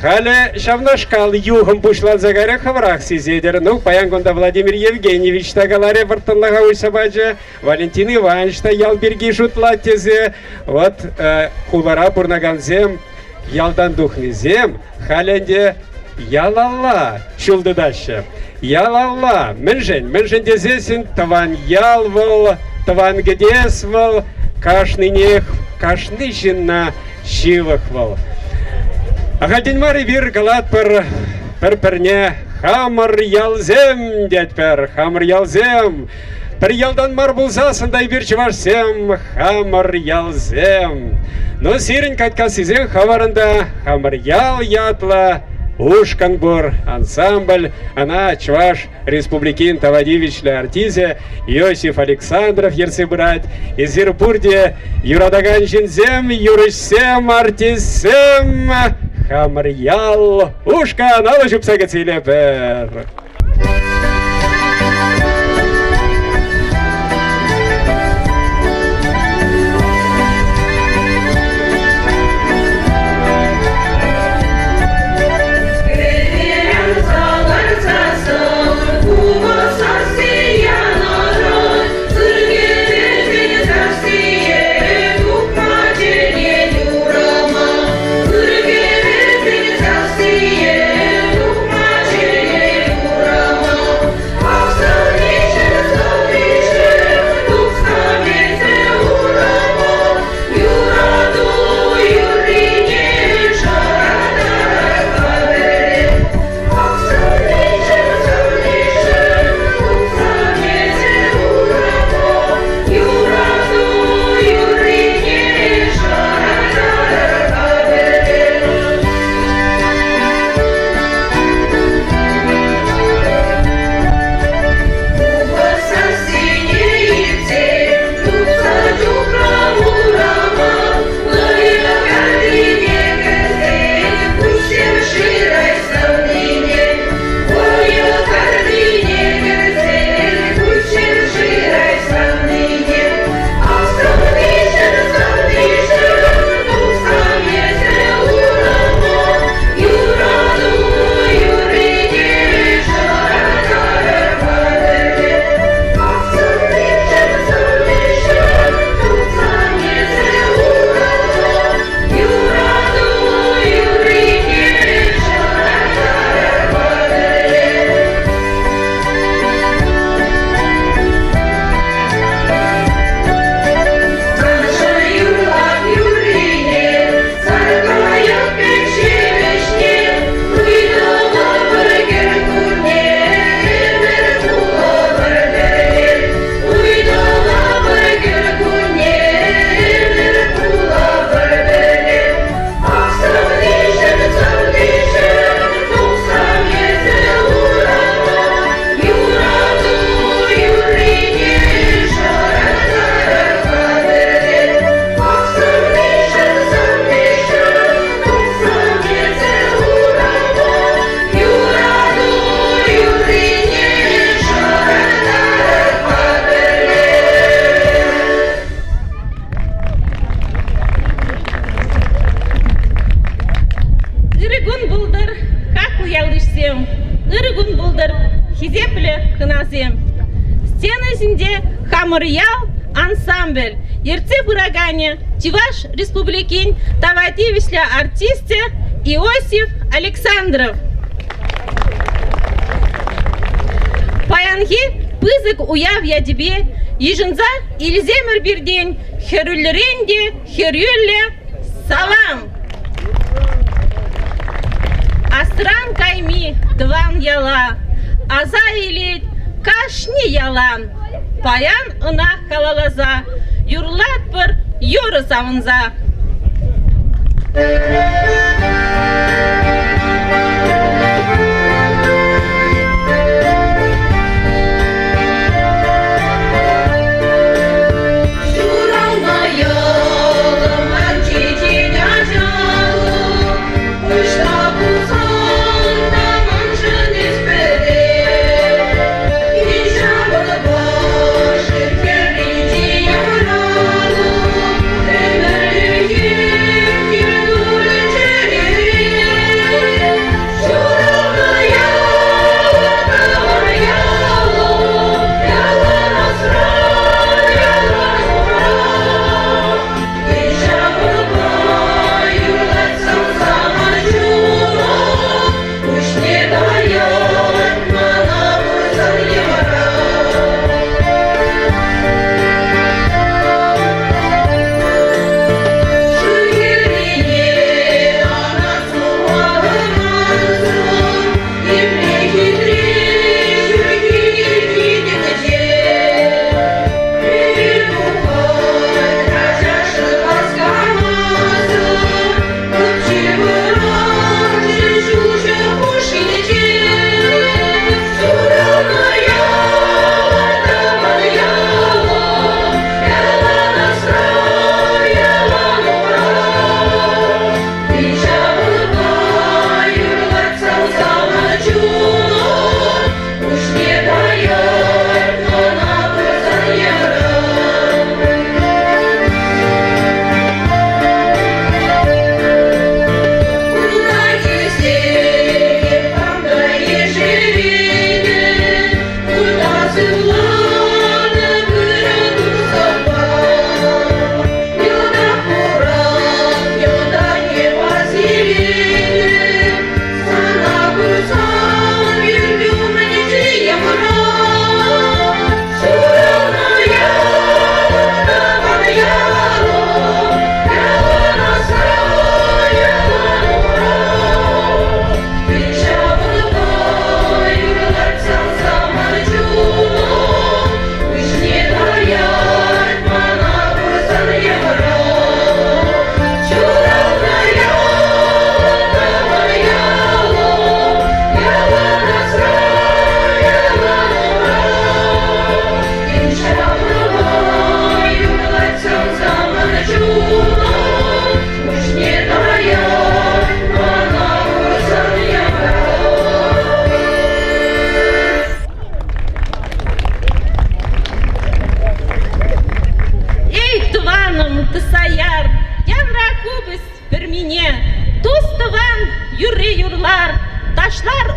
Хале шавнашкал югом пушлан загаря хаврах сизедер, ну паянгонда Владимир Евгеньевич тагаларе вартанлага уйсабаджа, Валентин Иванович таял берги шутлатезе, вот хулара пурнаганзем, ялдан духнезем, халенде ялалла шулдыдаще. Ялалла, менжен дезесин таван ялвал, таван гедесвал, кашны нех, кашны жинна шивахвал. Агадинмари вир галат перне, хамар ялзем, дядпер, хамар ялзем. Per ялдан мар булзасындай бир чывашсем, хамар ялзем. Но сирен каткасизен хаварында хамар ял ятла, Ушканбур ансамбль, она Чуваш Республикин Тавадивичле артизе Иосиф Александров ерцебрать, из Ирпурде Юрадаган Жинзем, Юрышсем, Артисем, Хамрьял, Ушка, наложу псагацилепер. Хамрьял ансамбль. Ерце Бурагане, Чуваш Республикин, Тавадивишля артисте Иосиф Александров. Паянги пызык уяв я тебе, ежинза илземер бирдень, херюльренде, херюлле, салам. Астран кайми, дван яла, аза илит, кашни ялан. Паян ына халалаза, юрлат пыр юры савынза.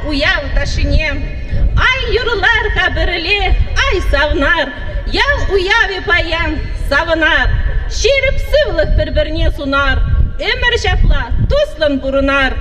уяв ташине. Ай юрлар хаберле, ай савнар. Ял уяве паян савнар. Шеріп сывлық бір-біріне сунар. Өмір шапла туслын бұрынар.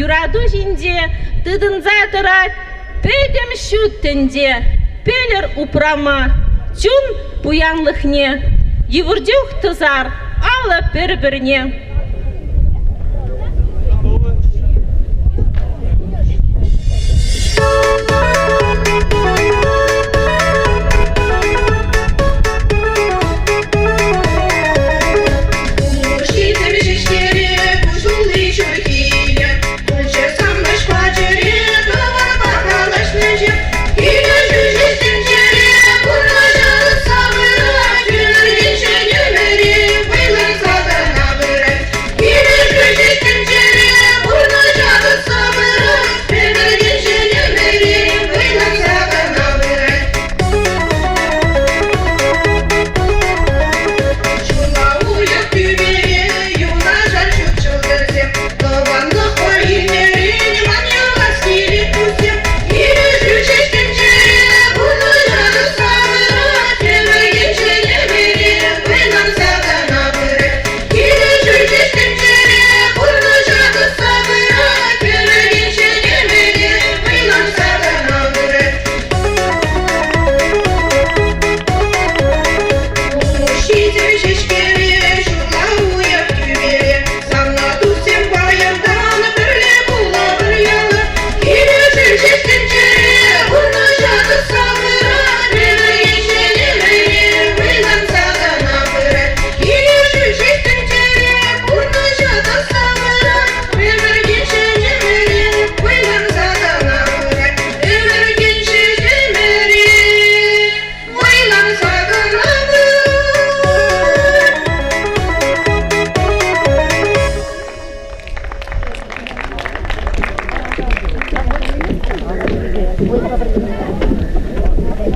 Юраду жинде, тыдынза тұрат, пөйдім шүттінде, пелер упрама, чун пуянлықне, евурдюх тызар, ала бір-бірне.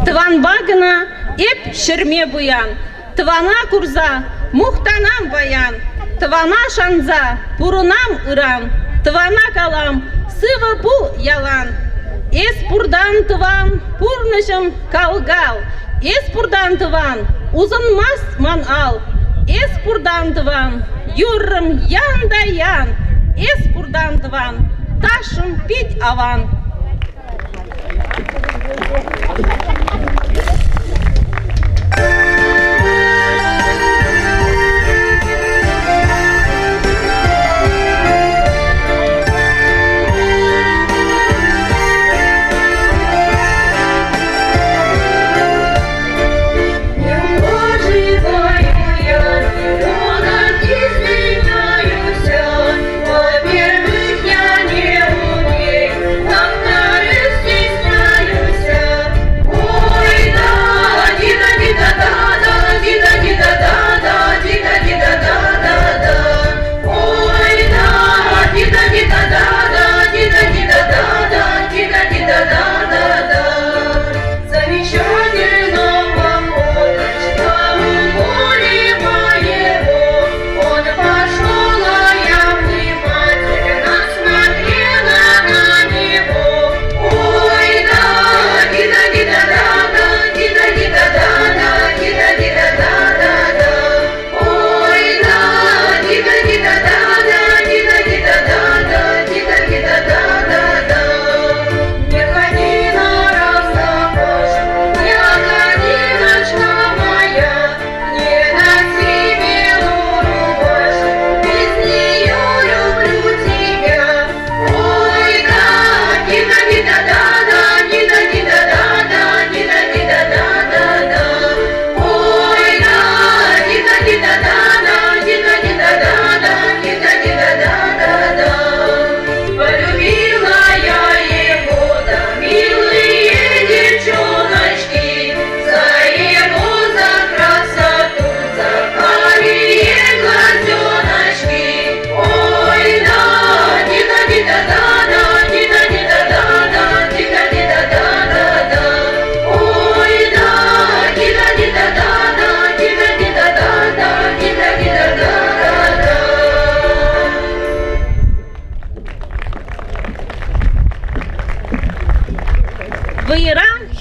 Тван багына еп шерме буян, твана курза мухтанам баян, твана шанза пурунам ыран, твана калам сывы пу ялан. Эс пурдан тван пурнышым калгал, эс пурдан тван узын мас ман ал, эс пурдан тван юррым ян да ян, эс пурдан тван ташым пить аван. Ой, да,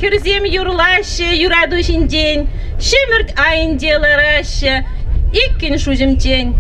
херзем юрлаще, юрадушин день, шемерть айн делараще, иккин шузем тень.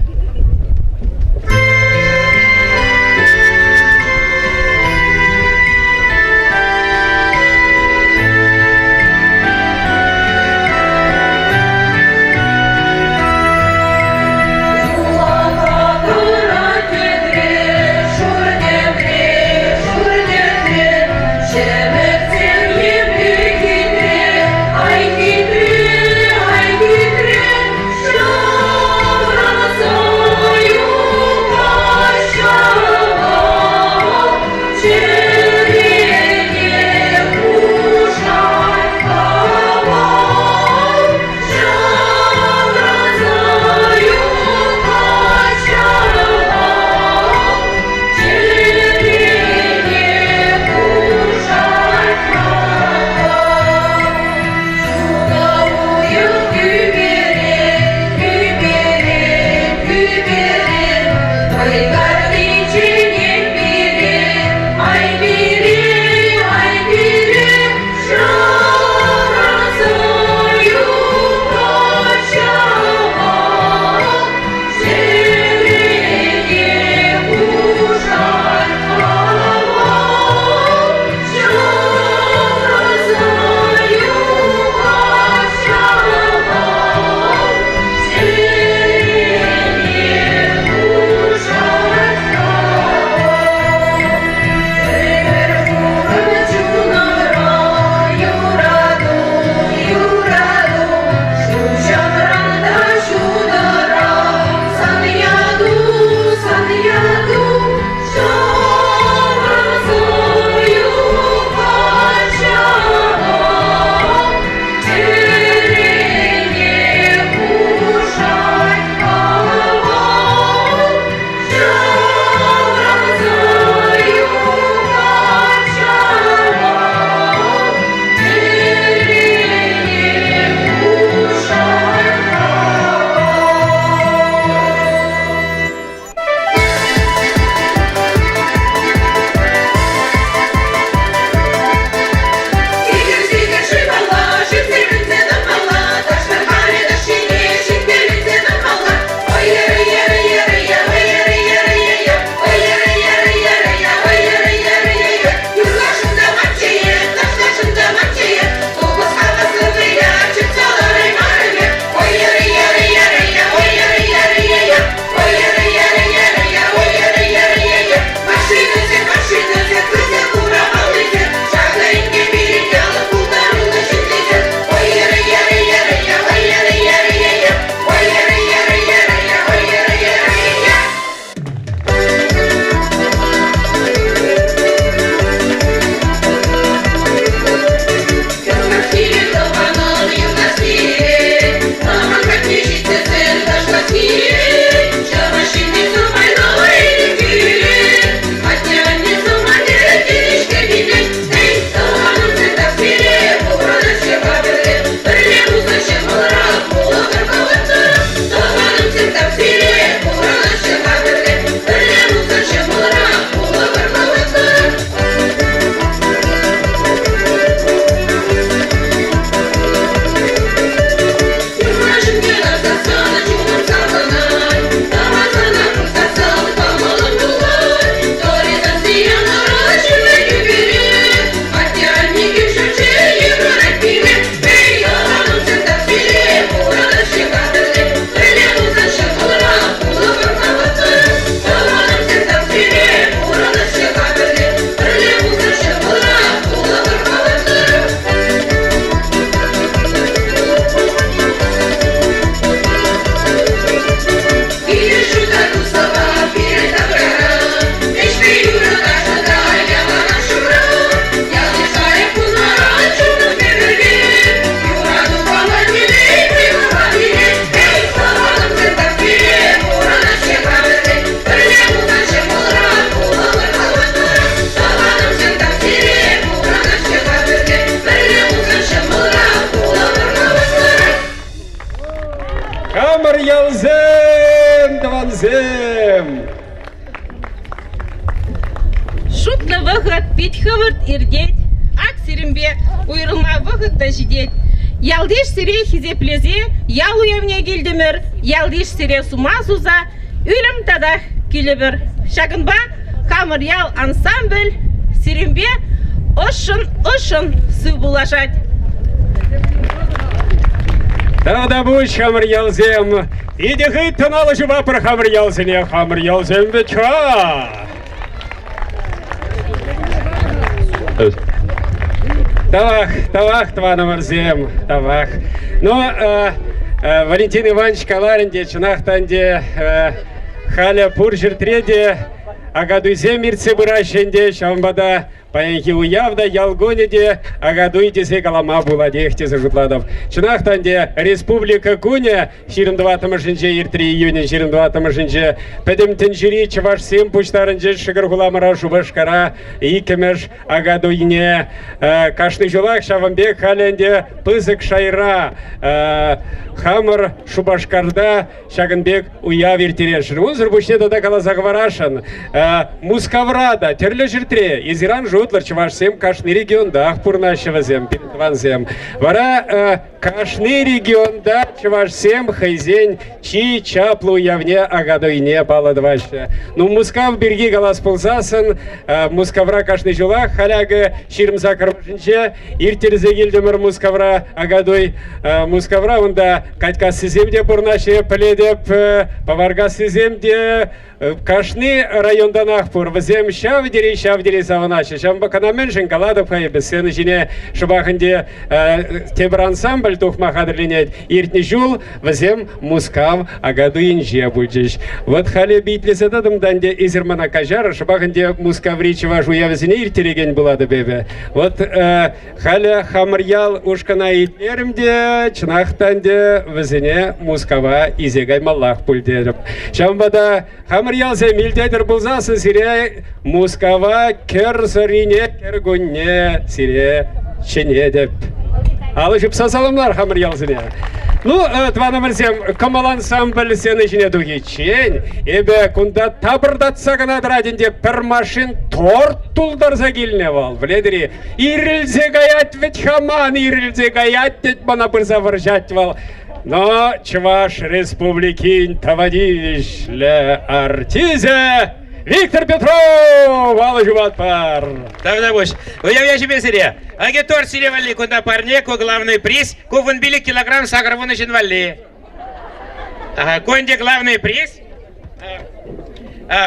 ялзем, даванзем. Шутна выход, пить хавард ирдеть. сирімбе уйрылма вғытта жидет. Ялдеш сире хизеплезе, ял уявне келдемір, ялдеш сире сума суза, үлім тада күлібір. Шагынба, хамыр ял ансамбль, сирімбе ұшын су булашат. Тада буш хамыр ялзем, иде хыт тыналы жыва пыр хамыр ялзене, хамыр ялзем беча. Тавах, твана марзем, тавах. Ну, Валентин Иванович Каларинде, чынақтанде, халя пуржыр треде, агадуйзе мирце бұрашенде, шамбада, паянхи уявда, ялгонеде, агадуйдезе калама була дехте зажутладов. Чынақтанде, республика Куня, 22 жынже, 3 июня, 22 жынже, пәдімтін жири чывашсем пучтарынже шығырғуламыра шубашкара, икемеш агадуйне, кашны жолақ шавамбек халенде пызык шайра, хамыр шубашкарда шагынбек уяв ертерешін. Унзыр бушне дада калазақ варашын, мускаврада, терлі жиртре, изиран жутлар чывашсем кашны регионда, ахпурнашевазем, пиртванзем. Вара кашны регионда чывашсем хайзень чи чаплу явне агадуйне паладваще. Ну, мускав берги галас пулзасын, мускавра кашны жолақ, халяғы ширмза кармашынче, иртерзе келдемір мускавра агадуй, мускавра онда Катька сіземде бұрнашы піледеп, паварға сіземде кашны райондан ақпұр. Візем шавдері сауынашы. Шамба канамен жынкаладып қайып. Сені жіне шыбақынде тебір ансамбль тұқма қадырленет. Иртні жул візем мускав агадуин же бұлжыш. Вот халі бейтлесі дадымданде изірмана кажары шыбақынде мускавричева жуявізіне иртереген болады бебе. Вот халі хамырял ұшқана итлерімде чынақтанде візіне мускава изегай маллақ пүлдеріп. Шамбада Хамырялзе милдедір бұлзасын сире мускава кер сырине кергунне сире чене деп. Алышып сасалымлар хамырялзыне. Ну, твана мірсем, комал ансамбль сені жіне дуги чен, ебе кунда табырдатса гана дырадинде пір машин торт тулдарза келіне вал. Біледірі, ирілзе гаят ведь хаман, ирілзе гаят дед бана бірза варжат вал. Но Чуваш республикин тавадиш ле артизе Виктор Петров, Вала Жуватпар. Давно буш. Я тебе сире. Аге тор сире вали, куда парне, ко главный приз, ко вон били килограмм сахара вон еще вали. Ага, конде главный приз.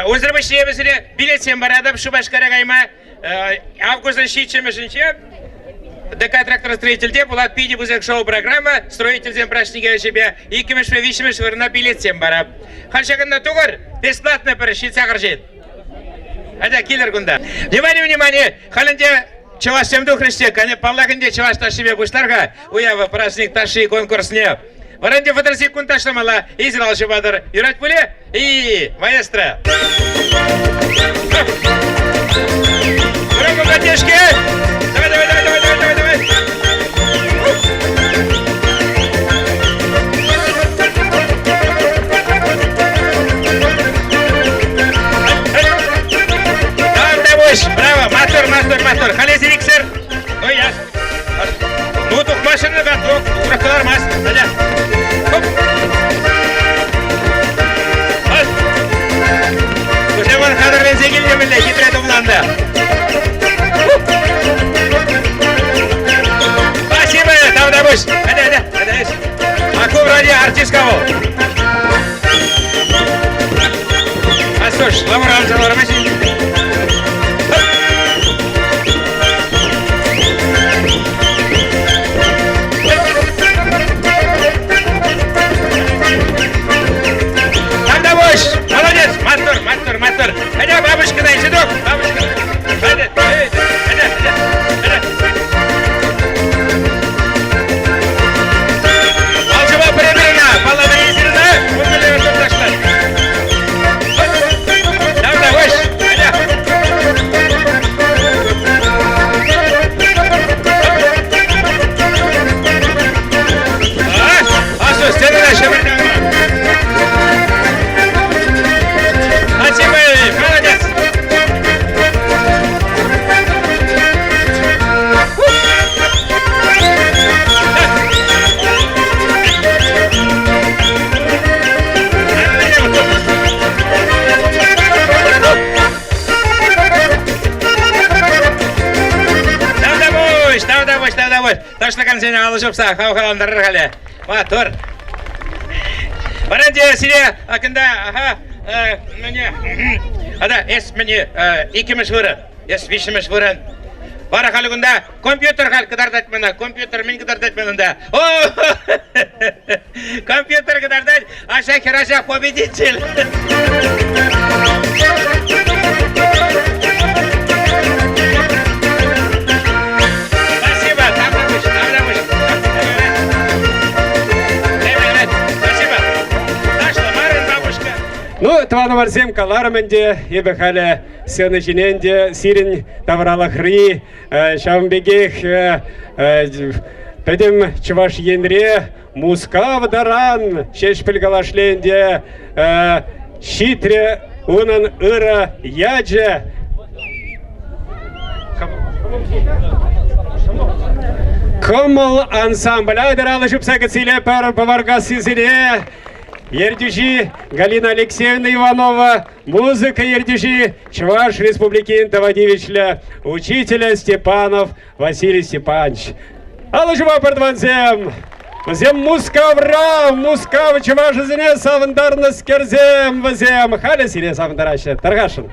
Узрабышне бисире билет сем барадап шубашкара гайма. Августан щичем жинче. ДК тракторостроительде булат пиди бузек шоу программа строитель земпрашниге себе и кемешме вишмеш вырна билет сем барап. Хальшаганда тугар бесплатно перешит сахаржит. Это киллер гунда. Внимание! Халанде чавашем духрыште, кане павлаканде чаваш ташибе буштарга уява праздник таши конкурс не. Варанде фотосик кунташна мала израл шибадар юрать пуле и маэстро. Ура, братишки! Давай! Браво, мотор, халези риксер. Ну я. Ну тух машина готов, уракалар мас. Дадя. Хоп. Уже вон хадырмен зегилне биле хитре думланда. Спасибо, Тавдабуш. Дадя. Аку вроде артистка был. А что ж, лаврам. Молодец, мастер. Хотя бабушка дай седок, бабушка. Хотя. Алчева примерно, половина, умели вы тут зашли. Давай, хотя. А что, стены наши? Спасибо! ташлыган сені алышыпса, қауқаландырыр қале. Матур. Баранде сире акында, міне, ада, міне, икіміш вырын, бишіміш вырын. Бара халі күнда, компьютер хал кыдардать мені, компьютер мен кыдардать менінде. Компьютер кыдардать, аша хераша победитель. Ну, твана марзем каларменде, ебехале сыны жиненде, сирин тавралахри, шамбегех, педем чуваш енре, мускав даран, шешпель галашленде, щитре, унан ыра ядже. Коммол ансамбль, айдаралы жупсага циле пар поварга сизире. Ердюжи Галина Алексеевна Иванова, музыка Ердюжи Чуваш Республики Интовадивичля, учителя Степанов Василий Степанович. Алышыма пардванзем, зем мускавра, мускав Чуваш зене савандарна скерзем, вазем, халя сире савандараща, Таргашин.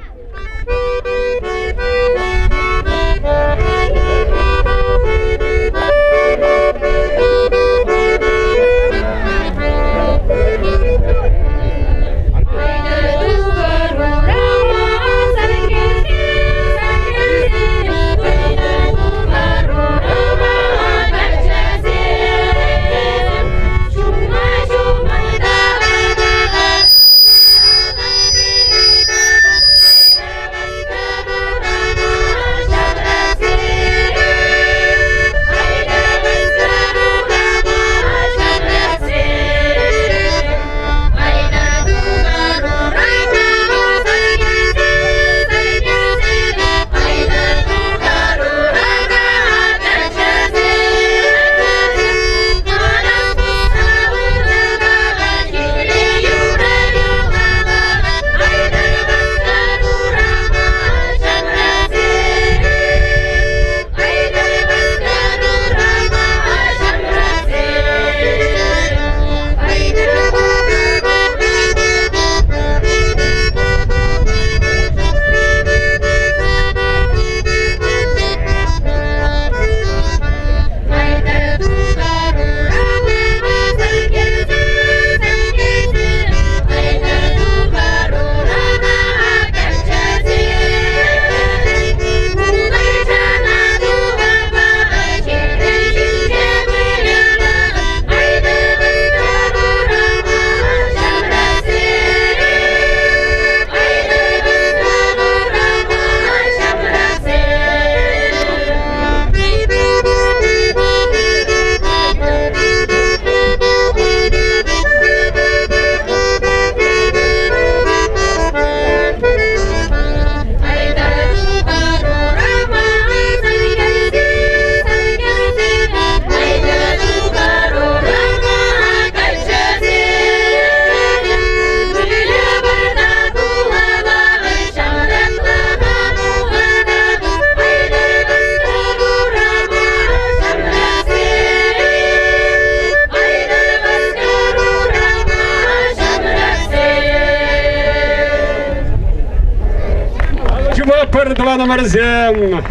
Пардвана марзем,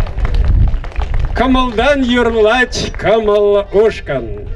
камалдан юрлач, камал ушкан.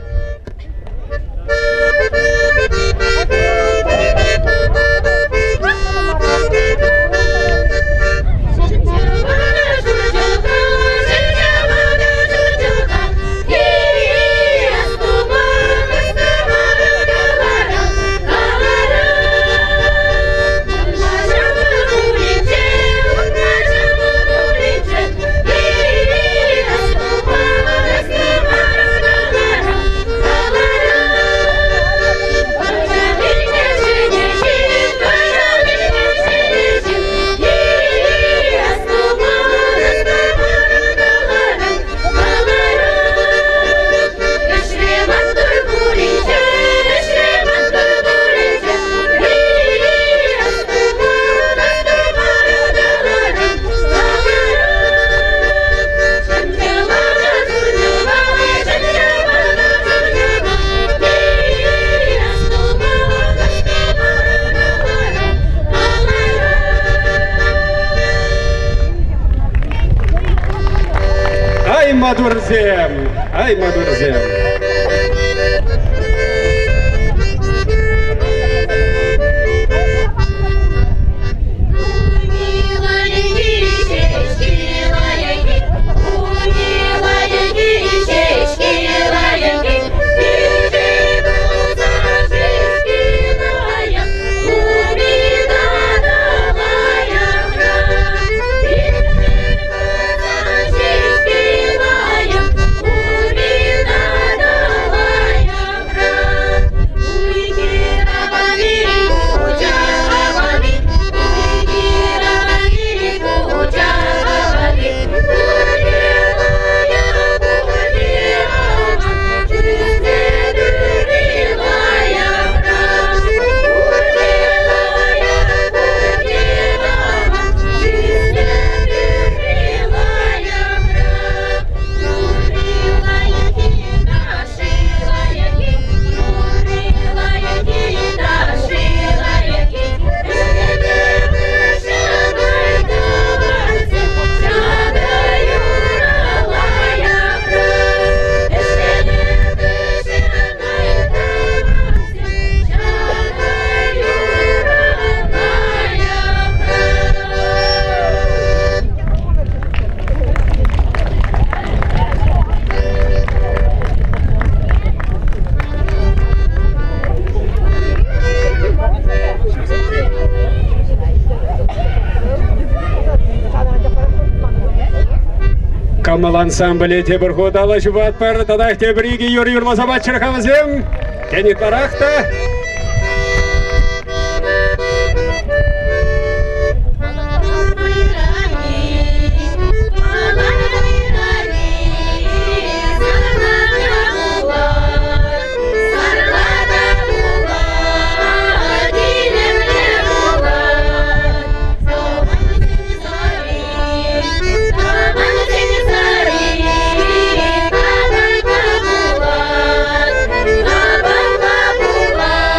Мадурзем! Ай, Мадурзем! Камал ансамблі тебір қодалы жұбат бар, тадақ тебіриге юр-юрлы забат шырқамызым. Кенет барақта. Baba,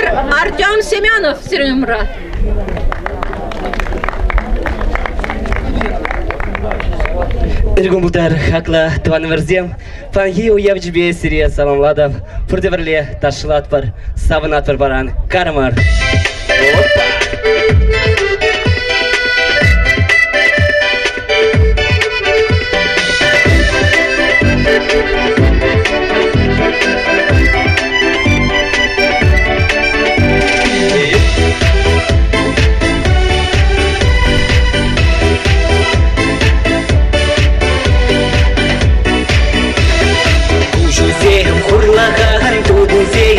командир Артем Семенов сирюмра. Иргумбулдар хакла тван верзем, панги уяв жбе сирия саламладав, пурдеверле ташлат пар, савнат пар баран, кармар.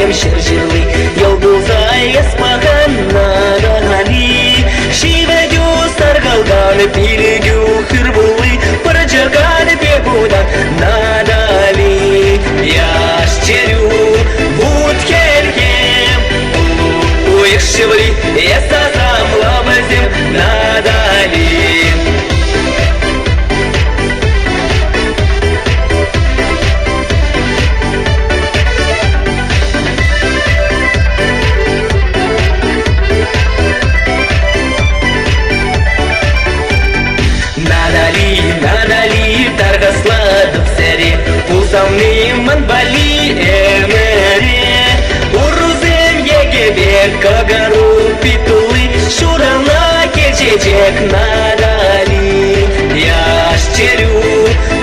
Шержерлы, ялгылзай эспаган надали, шиведю старгалганы пилегю хырбулы, параджаганы бегуда надали. Яш черю будкергем, уих шивли, эсазам лабазем надали. Пулсамнымын бали эмере, урузем егебек кагару питулы, шурана кечечек надали. Яш черю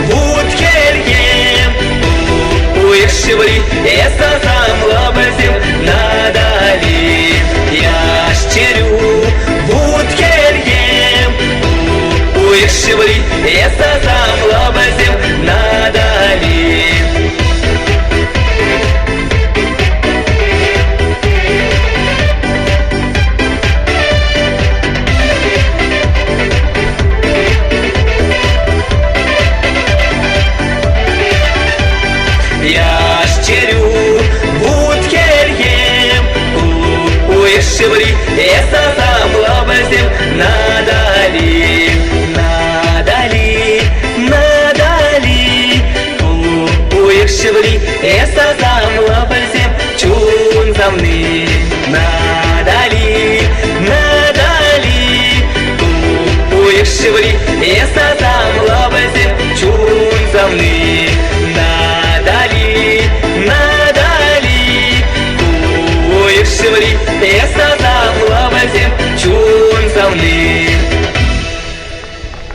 будкергем, уих шиври, эсазам лабазем надали. Яш черю будкергем, уих шиври, эсазам лабазем надали. Яш черю будкергем, уих шиври, эсазам лабазем надали. Надали, надали, уих шиври, эсазам лабазем чунзамны. Надали, надали, уих шиври, эсазам лабазем чунзамны. Надали, надали, уих шиври, эсазам лабазем чунзамны.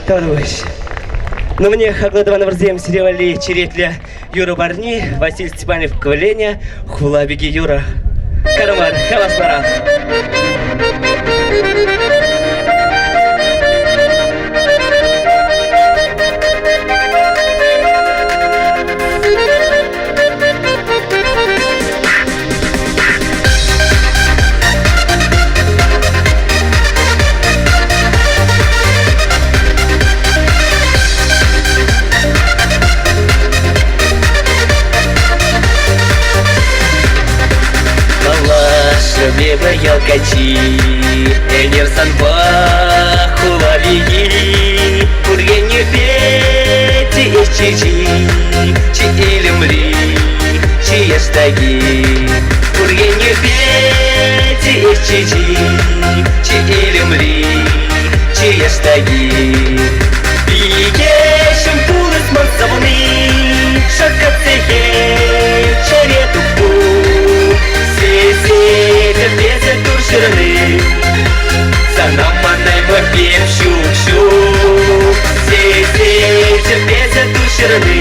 Товарищ, но мне хагладован врзем сиревали черетля Юра Барни, Василий Степанов Коваленя, хула беги Юра. Карамар, хаваслара. Бега ялкачи, энер санпа хулавиги, кургенье пети ищичи, чи илимри, чи эштаги, кургенье пети ищичи, чи илимри, чи эштаги. Бигешем пулыс мансавны, шакацехе, черетупу. Терпеть душерны, санаманай мопем щук-щук. Терпеть душерны,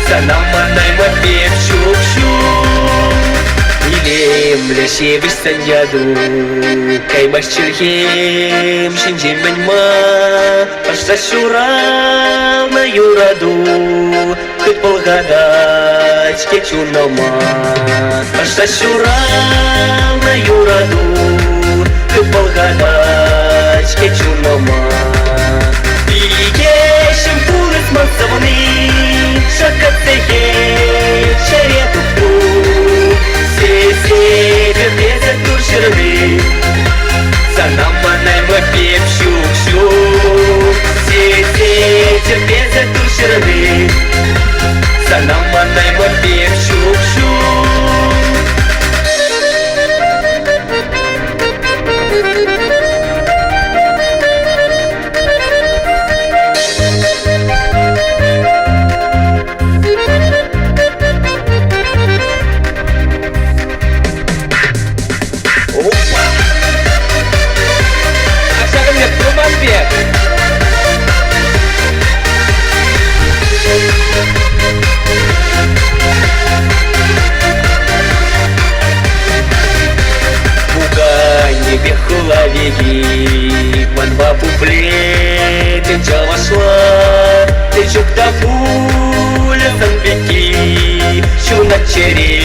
санаманай мопем щук-щук. Илем лешебеш саньяду, каймаш черхем шинжем маньма, пашта шура на юраду, хоть полгадать кечунома. Пашта шура на юраду, хоть полгадать кечунома. Бигешем пулыс мансавны, шакацехе черетупу. Терпеть душерны, санаманай мопем щук-щук. Терпеть душерны, санаманай мопем щук-щук. вечері.